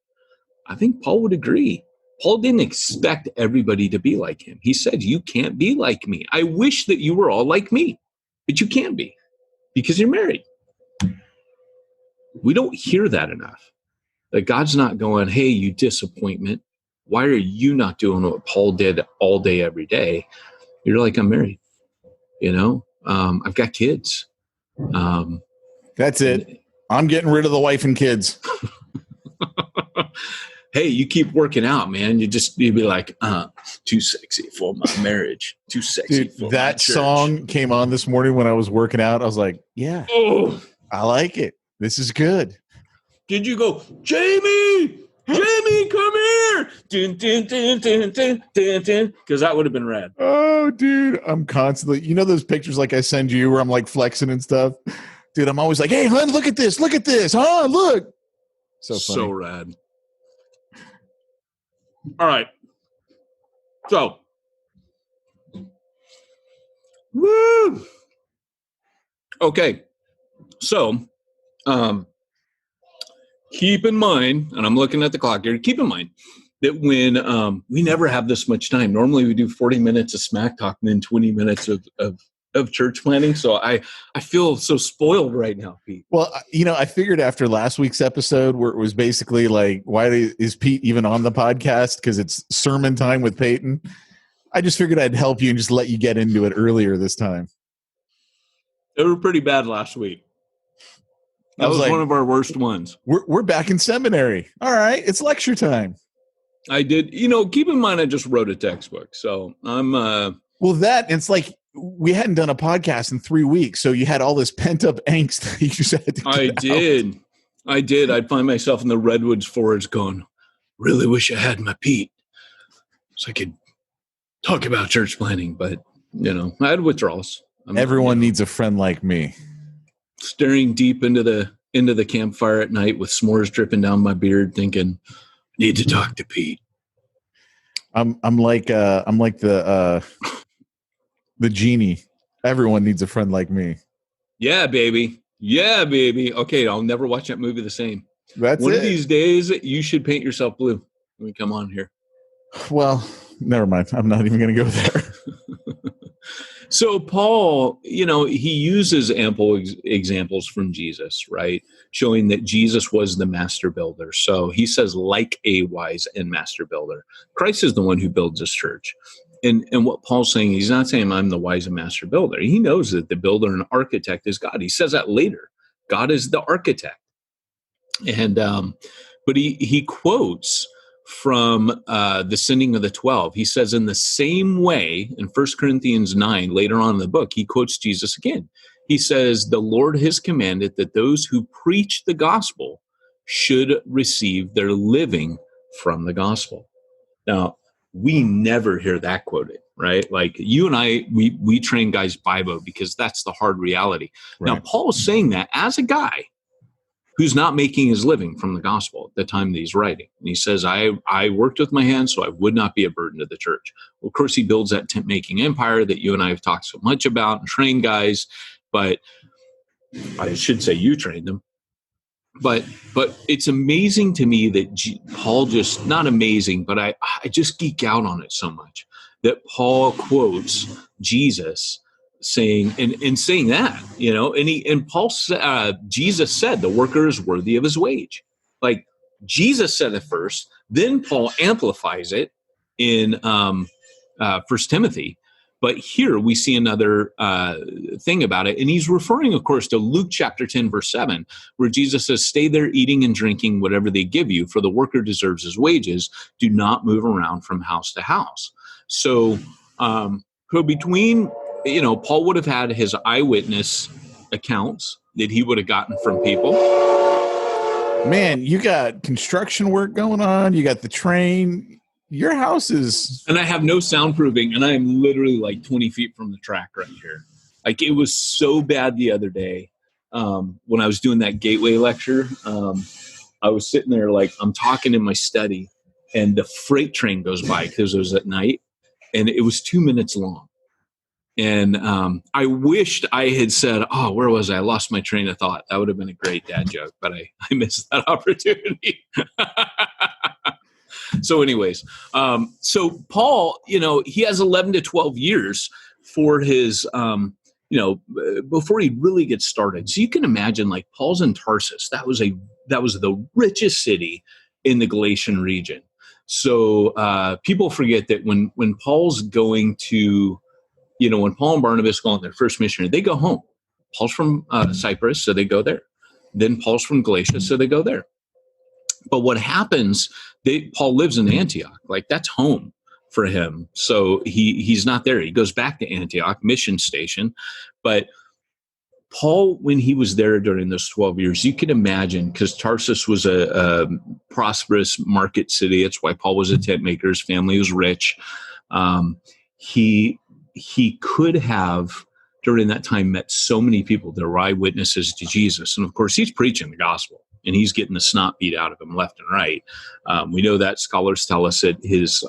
I think Paul would agree. Paul didn't expect everybody to be like him. He said, you can't be like me. I wish that you were all like me, but you can't be because you're married. We don't hear that enough. That God's not going, hey, you disappointment. Why are you not doing what Paul did all day, every day? You're like, I'm married. I've got kids. That's it. I'm getting rid of the wife and kids. Hey, you keep working out, man. You'd be like, too sexy for my marriage. Too sexy for that my church. Song came on this morning when I was working out. I was like, yeah, I like it. This is good. Did you go, Jamie, come here? Dun, dun, dun, dun, dun, dun, dun. Because that would have been rad. Oh, dude, I'm constantly, those pictures like I send you where I'm like flexing and stuff? Dude, I'm always like, hey, hon, look at this. Huh? Look. So funny. So rad. All right. So. Woo. Okay. So, keep in mind, and I'm looking at the clock here, keep in mind that when we never have this much time. Normally we do 40 minutes of smack talk and then 20 minutes of church planning. So I feel so spoiled right now, Pete. Well, I figured after last week's episode where it was basically like, why is Pete even on the podcast? Because it's sermon time with Peyton. I just figured I'd help you and just let you get into it earlier this time. They were pretty bad last week. That was like, one of our worst ones. We're back in seminary. All right, it's lecture time. I did, keep in mind I just wrote a textbook. So I'm well, it's like we hadn't done a podcast in 3 weeks, so you had all this pent-up angst that you just had to I did. I'd find myself in the redwoods forest going, really wish I had my Pete so I could talk about church planning, but I had withdrawals. Everyone needs a friend like me. Staring deep into the campfire at night with s'mores dripping down my beard, thinking, need to talk to Pete. I'm like the genie. Everyone needs a friend like me. Yeah, baby. Okay, I'll never watch that movie the same. One of these days, you should paint yourself blue when we come on here. Well, never mind. I'm not even going to go there. So Paul, he uses ample examples from Jesus, right? Showing that Jesus was the master builder. So he says, like a wise and master builder. Christ is the one who builds his church. And what Paul's saying, he's not saying I'm the wise and master builder. He knows that the builder and architect is God. He says that later. God is the architect. And but he quotes from the sending of the 12. He says in the same way in 1 Corinthians 9, later on in the book, he quotes Jesus again. He says, the Lord has commanded that those who preach the gospel should receive their living from the gospel. Now, we never hear that quoted, right? Like you and I, we train guys Bible because that's the hard reality. Right. Now, Paul's saying that as a guy who's not making his living from the gospel at the time that he's writing. And he says, I worked with my hands so I would not be a burden to the church. Well, of course, he builds that tent-making empire that you and I have talked so much about and trained guys, but I should say you trained them. But it's amazing to me that Paul just, not amazing, but I just geek out on it so much that Paul quotes Jesus saying saying that, and Paul Jesus said the worker is worthy of his wage. Like Jesus said it first, then Paul amplifies it in 1 Timothy. But here we see another thing about it. And he's referring, of course, to Luke chapter 10, verse 7, where Jesus says, stay there eating and drinking whatever they give you, for the worker deserves his wages. Do not move around from house to house. So between, Paul would have had his eyewitness accounts that he would have gotten from people. Man, you got construction work going on. You got the train. Your house is... And I have no soundproofing, and I am literally like 20 feet from the track right here. Like, it was so bad the other day when I was doing that Gateway lecture. I was sitting there, like, I'm talking in my study, and the freight train goes by because it was at night, and it was 2 minutes long. And I wished I had said, oh, where was I? I lost my train of thought. That would have been a great dad joke, but I missed that opportunity. So anyways, so Paul, he has 11 to 12 years for his, before he really gets started. So you can imagine, like, Paul's in Tarsus. That was the richest city in the Galatian region. So people forget that when Paul's going to, when Paul and Barnabas go on their first mission, they go home. Paul's from Cyprus, so they go there. Then Paul's from Galatia, so they go there. But what happens, Paul lives in Antioch. Like, that's home for him. So he's not there. He goes back to Antioch, mission station. But Paul, when he was there during those 12 years, you can imagine, because Tarsus was a prosperous market city. That's why Paul was a tent maker. His family was rich. He could have, during that time, met so many people that were eyewitnesses to Jesus. And of course, he's preaching the gospel, and he's getting the snot beat out of him left and right. We know that scholars tell us that his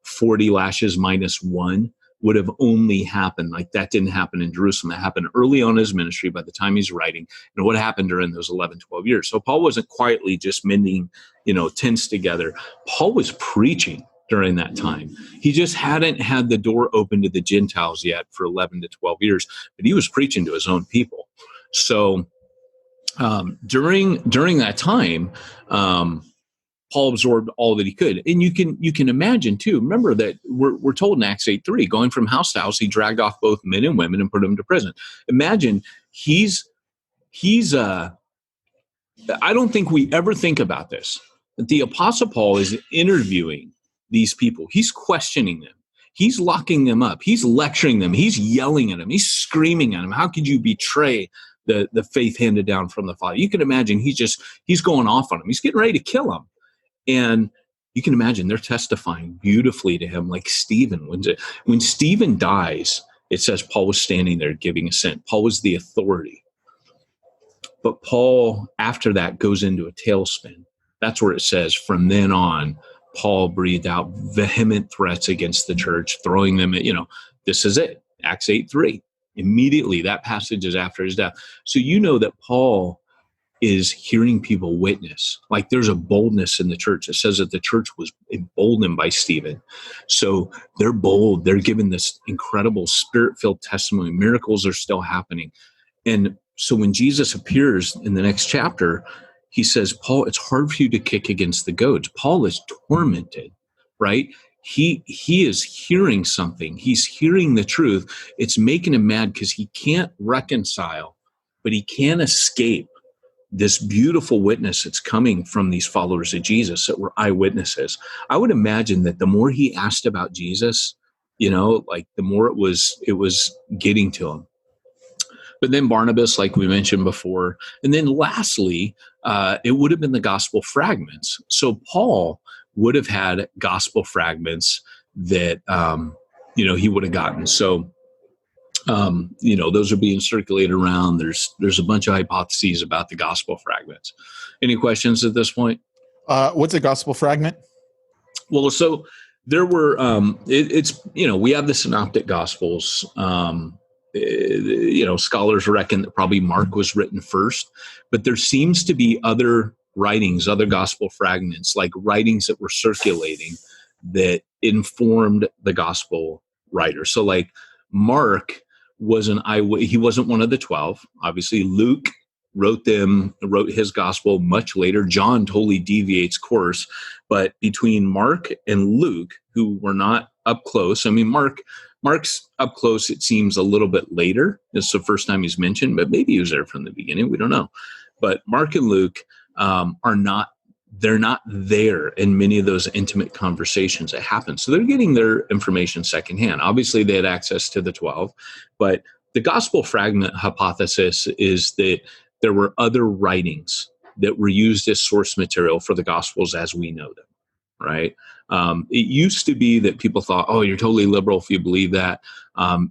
40 lashes minus one would have only happened, like that didn't happen in Jerusalem. That happened early on in his ministry by the time he's writing, and what happened during those 11, 12 years. So Paul wasn't quietly just mending, tents together. Paul was preaching during that time. He just hadn't had the door open to the Gentiles yet for 11 to 12 years, but he was preaching to his own people. So during that time, Paul absorbed all that he could. And you can imagine too, remember that we're told in Acts 8:3, going from house to house, he dragged off both men and women and put them to prison. Imagine he's I don't think we ever think about this, that the Apostle Paul is interviewing these people. He's questioning them. He's locking them up. He's lecturing them. He's yelling at them. He's screaming at them. How could you betray the faith handed down from the Father? You can imagine he's going off on them. He's getting ready to kill them. And you can imagine they're testifying beautifully to him, like Stephen. When Stephen dies, it says Paul was standing there giving assent. Paul was the authority. But Paul, after that, goes into a tailspin. That's where it says, from then on, Paul breathed out vehement threats against the church, throwing them at, this is it, Acts 8:3. Immediately, that passage is after his death. So that Paul is hearing people witness. Like there's a boldness in the church. It says that the church was emboldened by Stephen. So they're bold. They're given this incredible spirit-filled testimony. Miracles are still happening. And so when Jesus appears in the next chapter, he says, Paul, it's hard for you to kick against the goads. Paul is tormented, right? He is hearing something. He's hearing the truth. It's making him mad because he can't reconcile, but he can't escape this beautiful witness that's coming from these followers of Jesus that were eyewitnesses. I would imagine that the more he asked about Jesus, the more it was getting to him. But then Barnabas, like we mentioned before, and then lastly, it would have been the gospel fragments. So Paul would have had gospel fragments that, he would have gotten. So, those are being circulated around. There's a bunch of hypotheses about the gospel fragments. Any questions at this point? What's a gospel fragment? Well, so there were, we have the synoptic gospels. Scholars reckon that probably Mark was written first, but there seems to be other writings, other gospel fragments, like writings that were circulating that informed the gospel writer. So like Mark was he wasn't one of the 12. Obviously, Luke wrote his gospel much later. John totally deviates course, but between Mark and Luke, who were not up close, I mean, Mark's up close, it seems a little bit later. It's the first time he's mentioned, but maybe he was there from the beginning. We don't know. But Mark and Luke they're not there in many of those intimate conversations that happen. So they're getting their information secondhand. Obviously, they had access to the 12, but the gospel fragment hypothesis is that there were other writings that were used as source material for the gospels as we know them, right? It used to be that people thought, oh, you're totally liberal if you believe that.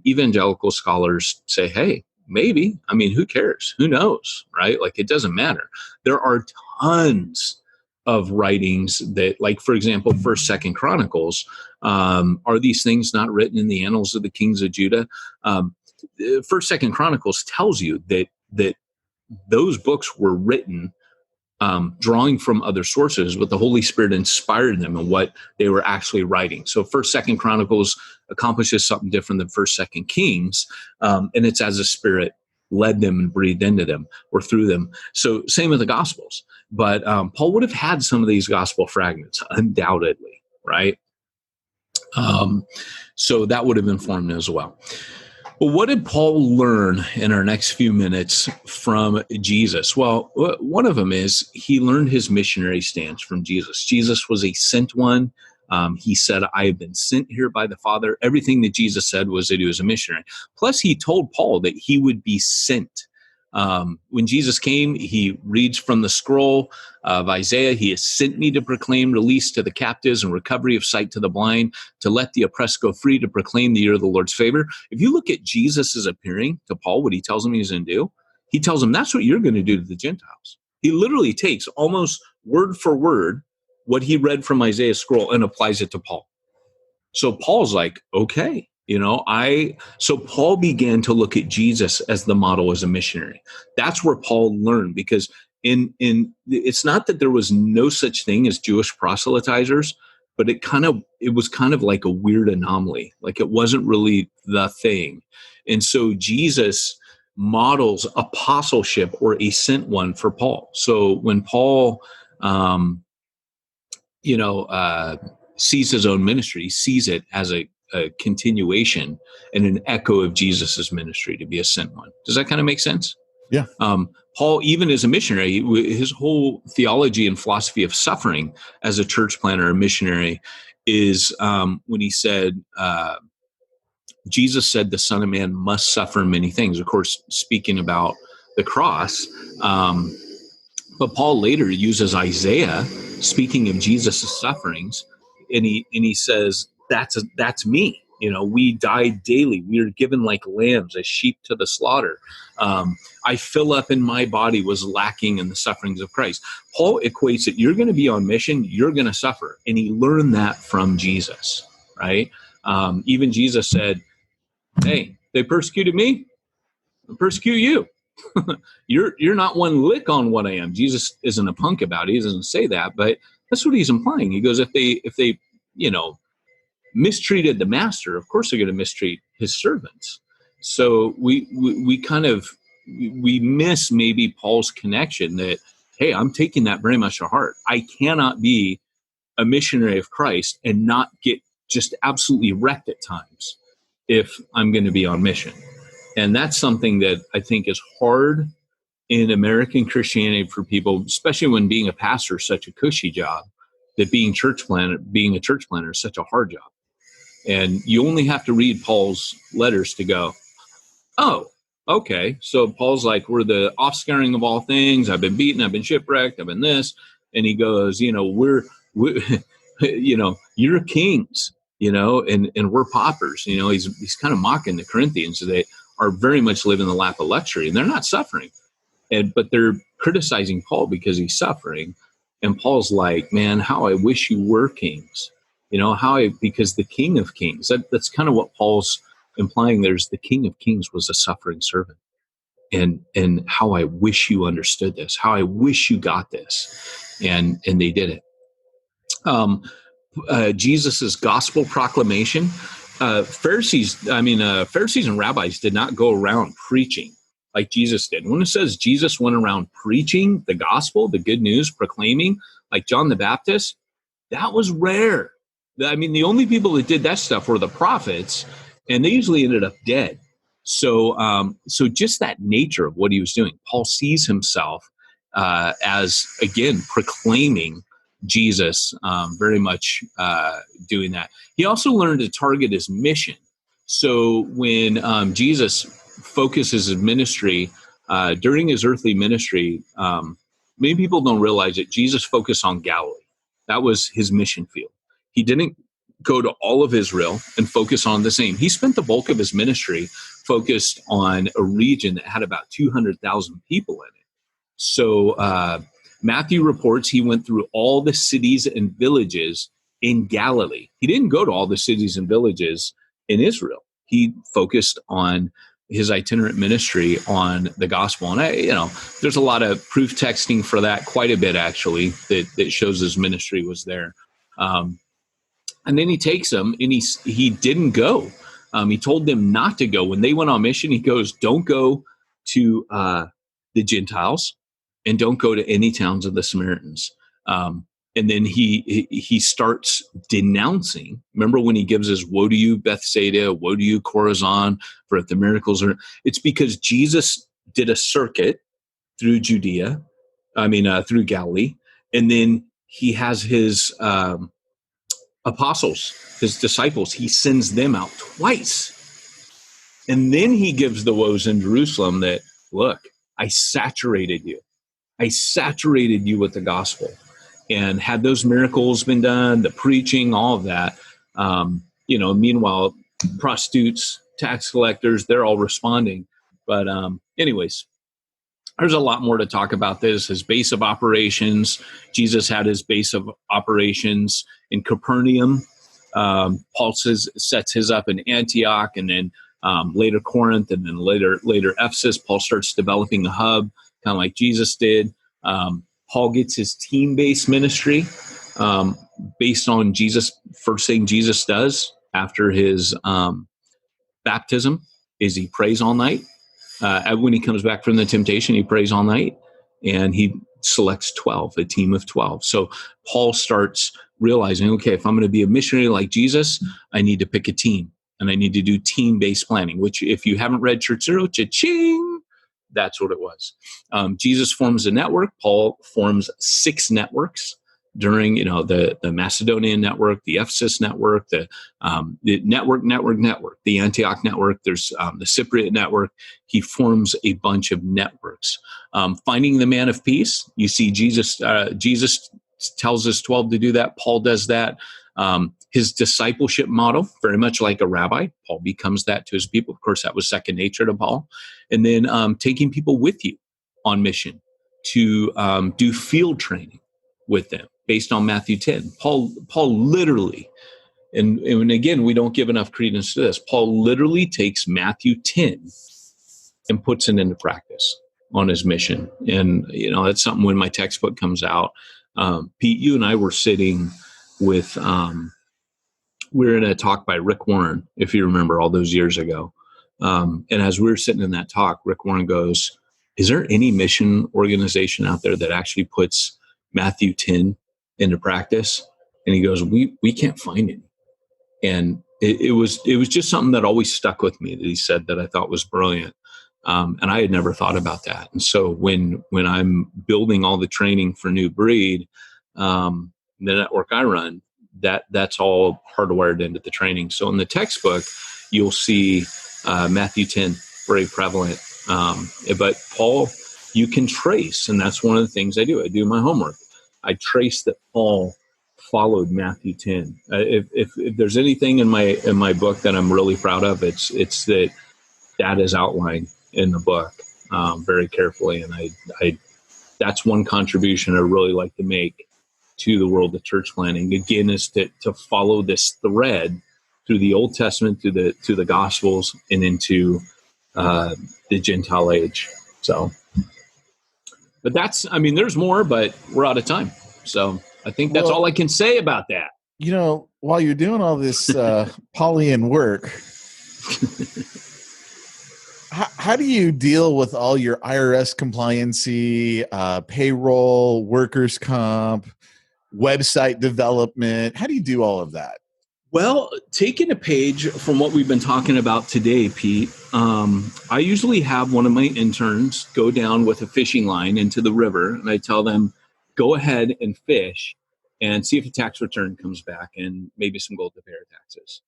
Evangelical scholars say, hey, maybe. I mean, who cares? Who knows, right? Like, it doesn't matter. There are tons of writings that, like, for example, 1st, 2nd Chronicles, are these things not written in the annals of the kings of Judah? 1st, 2nd Chronicles tells you that those books were written drawing from other sources, but the Holy Spirit inspired them in what they were actually writing. So 1st, 2nd Chronicles accomplishes something different than 1st, 2nd Kings, and it's as the Spirit led them and breathed into them or through them. So same with the Gospels. But Paul would have had some of these gospel fragments, undoubtedly, right? So that would have informed him as well. Well, what did Paul learn in our next few minutes from Jesus? Well, one of them is he learned his missionary stance from Jesus. Jesus was a sent one. He said, I have been sent here by the Father. Everything that Jesus said was that he was a missionary. Plus, he told Paul that he would be sent. When Jesus came, he reads from the scroll of Isaiah. He has sent me to proclaim release to the captives and recovery of sight to the blind, to let the oppressed go free, to proclaim the year of the Lord's favor. If you look at Jesus' appearing to Paul, what he tells him he's going to do, he tells him that's what you're going to do to the Gentiles. He literally takes almost word for word what he read from Isaiah's scroll and applies it to Paul. So Paul's like, okay, So Paul began to look at Jesus as the model as a missionary. That's where Paul learned, because in it's not that there was no such thing as Jewish proselytizers, but it was kind of like a weird anomaly. Like it wasn't really the thing. And so Jesus models apostleship or a sent one for Paul. So when Paul, sees his own ministry, he sees it as a continuation and an echo of Jesus's ministry to be a sent one. Does that kind of make sense? Yeah. Paul, even as a missionary, his whole theology and philosophy of suffering as a church planner, a missionary, is when he said, Jesus said the Son of Man must suffer many things. Of course, speaking about the cross. But Paul later uses Isaiah, speaking of Jesus' sufferings, and he says, that's me. We die daily. We are given like lambs, as sheep to the slaughter. I fill up in my body was lacking in the sufferings of Christ. Paul equates it. You're going to be on mission. You're going to suffer. And he learned that from Jesus, right? Even Jesus said, hey, they persecuted me, they'll persecute you. You're not one lick on what I am. Jesus isn't a punk about it. He doesn't say that, but that's what he's implying. He goes, if they mistreated the master, of course they're going to mistreat his servants. So we miss maybe Paul's connection that, hey, I'm taking that very much to heart. I cannot be a missionary of Christ and not get just absolutely wrecked at times if I'm going to be on mission. And that's something that I think is hard in American Christianity for people, especially when being a pastor is such a cushy job, that being a church planner is such a hard job. And you only have to read Paul's letters to go, oh, okay. So Paul's like, we're the offscouring of all things. I've been beaten. I've been shipwrecked. I've been this. And he goes, we're you're kings, and we're paupers. He's kind of mocking the Corinthians. They are very much living the lap of luxury, and they're not suffering. But they're criticizing Paul because he's suffering. And Paul's like, man, how I wish you were kings. Because the King of Kings, that's kind of what Paul's implying. There's the King of Kings was a suffering servant. And how I wish you understood this, how I wish you got this. And they did it. Jesus's gospel proclamation. Pharisees and rabbis did not go around preaching like Jesus did. When it says Jesus went around preaching the gospel, the good news, proclaiming, like John the Baptist, that was rare. The only people that did that stuff were the prophets, and they usually ended up dead. So just that nature of what he was doing, Paul sees himself as, again, proclaiming Jesus, very much doing that. He also learned to target his mission. So when Jesus focuses his ministry during his earthly ministry, many people don't realize that Jesus focused on Galilee. That was his mission field. He didn't go to all of Israel and focus on the same. He spent the bulk of his ministry focused on a region that had about 200,000 people in it. So Matthew reports he went through all the cities and villages in Galilee. He didn't go to all the cities and villages in Israel. He focused on his itinerant ministry on the gospel. And there's a lot of proof texting for that, quite a bit actually, that shows his ministry was there. And then he takes them, and he didn't go. He told them not to go. When they went on mission, he goes, don't go to the Gentiles, and don't go to any towns of the Samaritans. And then he starts denouncing. Remember when he gives his woe to you, Bethsaida, woe to you, Chorazin, for if the miracles are. It's because Jesus did a circuit through through Galilee. And then he has his apostles, his disciples, he sends them out twice. And then he gives the woes in Jerusalem that, look, I saturated you with the gospel. And had those miracles been done, the preaching, all of that, meanwhile, prostitutes, tax collectors, they're all responding. But anyways, there's a lot more to talk about this. His base of operations. Jesus had his base of operations in Capernaum. Paul sets his up in Antioch, and then later Corinth, and then later Ephesus. Paul starts developing a hub, kind of like Jesus did. Paul gets his team-based ministry based on Jesus. First thing Jesus does after his baptism is he prays all night. When he comes back from the temptation, he prays all night, and he selects 12, a team of 12. So Paul starts realizing, okay, if I'm going to be a missionary like Jesus, I need to pick a team, and I need to do team-based planning, which if you haven't read Church Zero, cha-ching, that's what it was. Jesus forms a network. Paul forms 6 networks during, the Macedonian network, the Ephesus network, the network, the Antioch network. There's the Cypriot network. He forms a bunch of networks. Finding the man of peace. You see, Jesus tells us 12 to do that. Paul does that. His discipleship model, very much like a rabbi. Paul becomes that to his people. Of course, that was second nature to Paul. And then taking people with you on mission to do field training with them based on Matthew 10. Paul literally, and again, we don't give enough credence to this, Paul literally takes Matthew 10 and puts it into practice on his mission. And, that's something when my textbook comes out. Pete, you and I were sitting with, we were in a talk by Rick Warren, if you remember, all those years ago. And as we were sitting in that talk, Rick Warren goes, is there any mission organization out there that actually puts Matthew 10 into practice? And he goes, we can't find any. And it was just something that always stuck with me that he said that I thought was brilliant. And I had never thought about that. And so when I'm building all the training for New Breed, the network I run, that's all hardwired into the training. So in the textbook, you'll see Matthew 10 very prevalent. But Paul, you can trace, and that's one of the things I do. I do my homework. I trace that Paul followed Matthew 10. If there's anything in my book that I'm really proud of, it's that is outlined in the book very carefully, and I that's one contribution I really like to make to the world of church planning. Again, is to follow this thread through the Old Testament, to the Gospels, and into the Gentile age. So, but there's more, but we're out of time. So I think that's all I can say about that. While you're doing all this Paulian work, how do you deal with all your IRS compliancy, payroll, workers' comp, website development? How do you do all of that? Well, taking a page from what we've been talking about today, Pete, I usually have one of my interns go down with a fishing line into the river, and I tell them, go ahead and fish and see if a tax return comes back and maybe some gold to pay our taxes.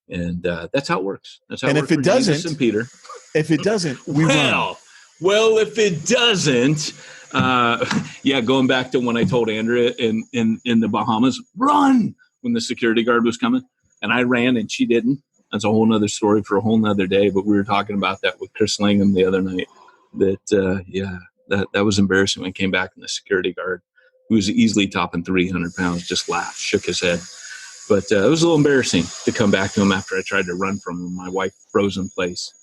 And that's how it works. That's how it works. If it doesn't, Jesus and Peter. If it doesn't, we run. Well, if it doesn't, going back to when I told Andrea in the Bahamas, run, when the security guard was coming, and I ran and she didn't. That's a whole nother story for a whole nother day. But we were talking about that with Chris Langham the other night. That was embarrassing when I came back, and the security guard, who was easily topping 300 pounds, just laughed, shook his head. But it was a little embarrassing to come back to him after I tried to run from him. My wife froze in place.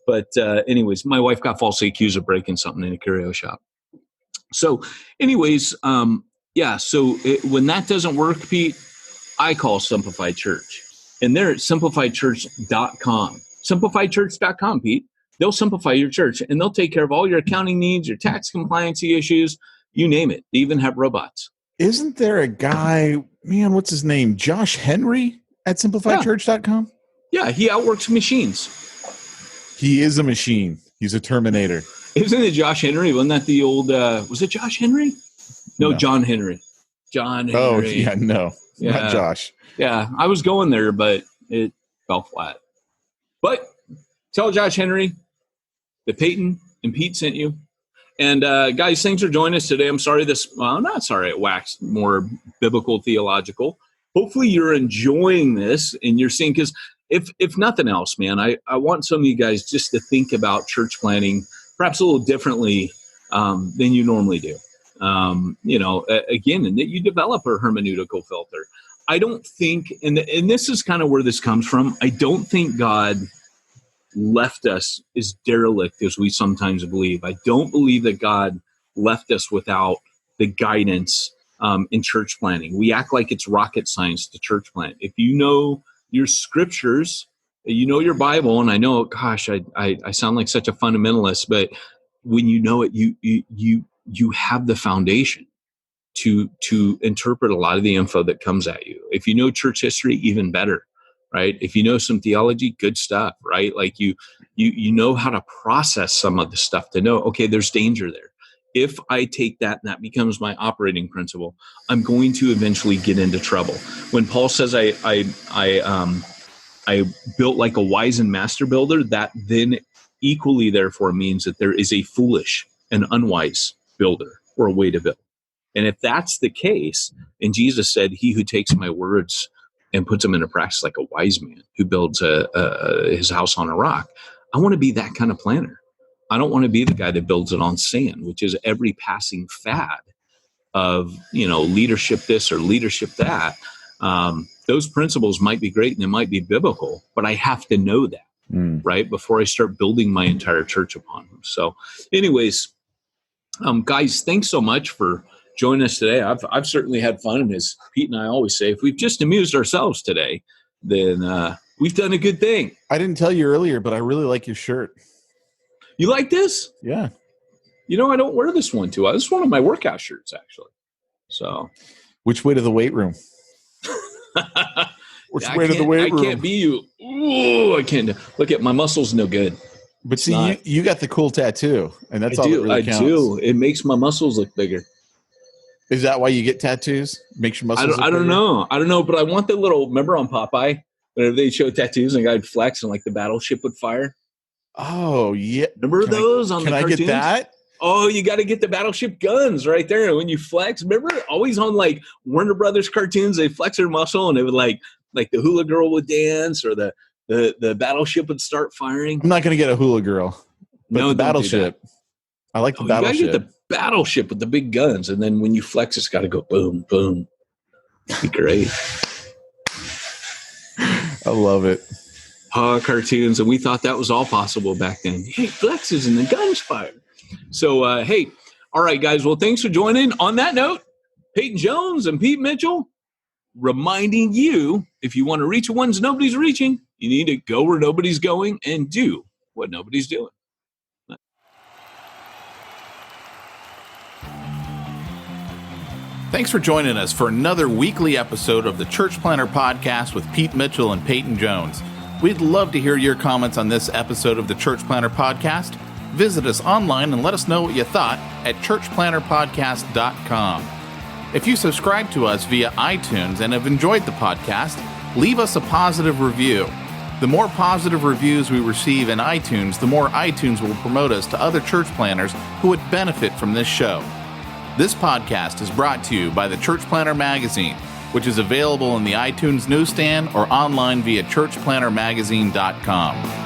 But anyways, my wife got falsely accused of breaking something in a curio shop. So anyways, when that doesn't work, Pete, I call Simplified Church. And they're at simplifiedchurch.com. Simplifiedchurch.com, Pete. They'll simplify your church, and they'll take care of all your accounting needs, your tax compliancy issues, you name it. They even have robots. Isn't there a guy, what's his name? Josh Henry at simplifiedchurch.com? Yeah, he outworks machines. He is a machine. He's a Terminator. Isn't it Josh Henry? Wasn't that the old, was it Josh Henry? No, John Henry. John Henry. Oh, yeah, no. Not Josh. Yeah, I was going there, but it fell flat. But tell Josh Henry that Peyton and Pete sent you. And guys, thanks for joining us today. I'm sorry not sorry it waxed more biblical, theological. Hopefully you're enjoying this and you're seeing, because if nothing else, man, I want some of you guys just to think about church planning perhaps a little differently than you normally do. Again, and that you develop a hermeneutical filter. I don't think, and this is kind of where this comes from, I don't think God left us as derelict as we sometimes believe. I don't believe that God left us without the guidance in church planning. We act like it's rocket science to church plant. If you know your scriptures, you know your Bible, and I know, gosh, I sound like such a fundamentalist, but when you know it, you have the foundation to interpret a lot of the info that comes at you. If you know church history, even better, right? If you know some theology, good stuff, right? Like you know how to process some of the stuff to know, okay, there's danger there. If I take that and that becomes my operating principle, I'm going to eventually get into trouble. When Paul says I built like a wise and master builder, that then equally therefore means that there is a foolish and unwise builder or a way to build. And if that's the case, and Jesus said, he who takes my words and puts them into practice like a wise man who builds his house on a rock, I want to be that kind of planner. I don't want to be the guy that builds it on sand, which is every passing fad of, leadership this or leadership that. Those principles might be great and they might be biblical, but I have to know that, right, before I start building my entire church upon them. So anyways, guys, thanks so much for joining us today. I've certainly had fun. And as Pete and I always say, if we've just amused ourselves today, then we've done a good thing. I didn't tell you earlier, but I really like your shirt. You like this? Yeah. I don't wear this one too. This is one of my workout shirts, actually. So, which way to the weight room? Which way to the weight room? I can't be you. Ooh, I can't. Look at my muscles, no good. But see, you got the cool tattoo, and that's all that really counts. I do. It makes my muscles look bigger. Is that why you get tattoos? Makes your muscles look bigger? I don't know, but I want the little. Remember on Popeye, whenever they show tattoos and a guy would flex and like the battleship would fire. Oh yeah, remember those on the cartoons? Can I get that? Oh, you got to get the battleship guns right there. And when you flex, remember always on like Warner Brothers cartoons, they flex their muscle and it would like the hula girl would dance or the battleship would start firing. I'm not going to get a hula girl. But the battleship. I like the battleship. You got to get the battleship with the big guns. And then when you flex, it's got to go boom, boom. That'd be great. I love it. Cartoons. And we thought that was all possible back then. Hey, flexes and the guns fire. So, hey, all right, guys. Well, thanks for joining. On that note, Peyton Jones and Pete Mitchell reminding you, if you want to reach ones nobody's reaching, you need to go where nobody's going and do what nobody's doing. Thanks for joining us for another weekly episode of the Church Planner Podcast with Pete Mitchell and Peyton Jones. We'd love to hear your comments on this episode of the Church Planner Podcast. Visit us online and let us know what you thought at churchplannerpodcast.com. If you subscribe to us via iTunes and have enjoyed the podcast, leave us a positive review. The more positive reviews we receive in iTunes, the more iTunes will promote us to other church planners who would benefit from this show. This podcast is brought to you by the Church Planner Magazine, which is available in the iTunes newsstand or online via churchplannermagazine.com.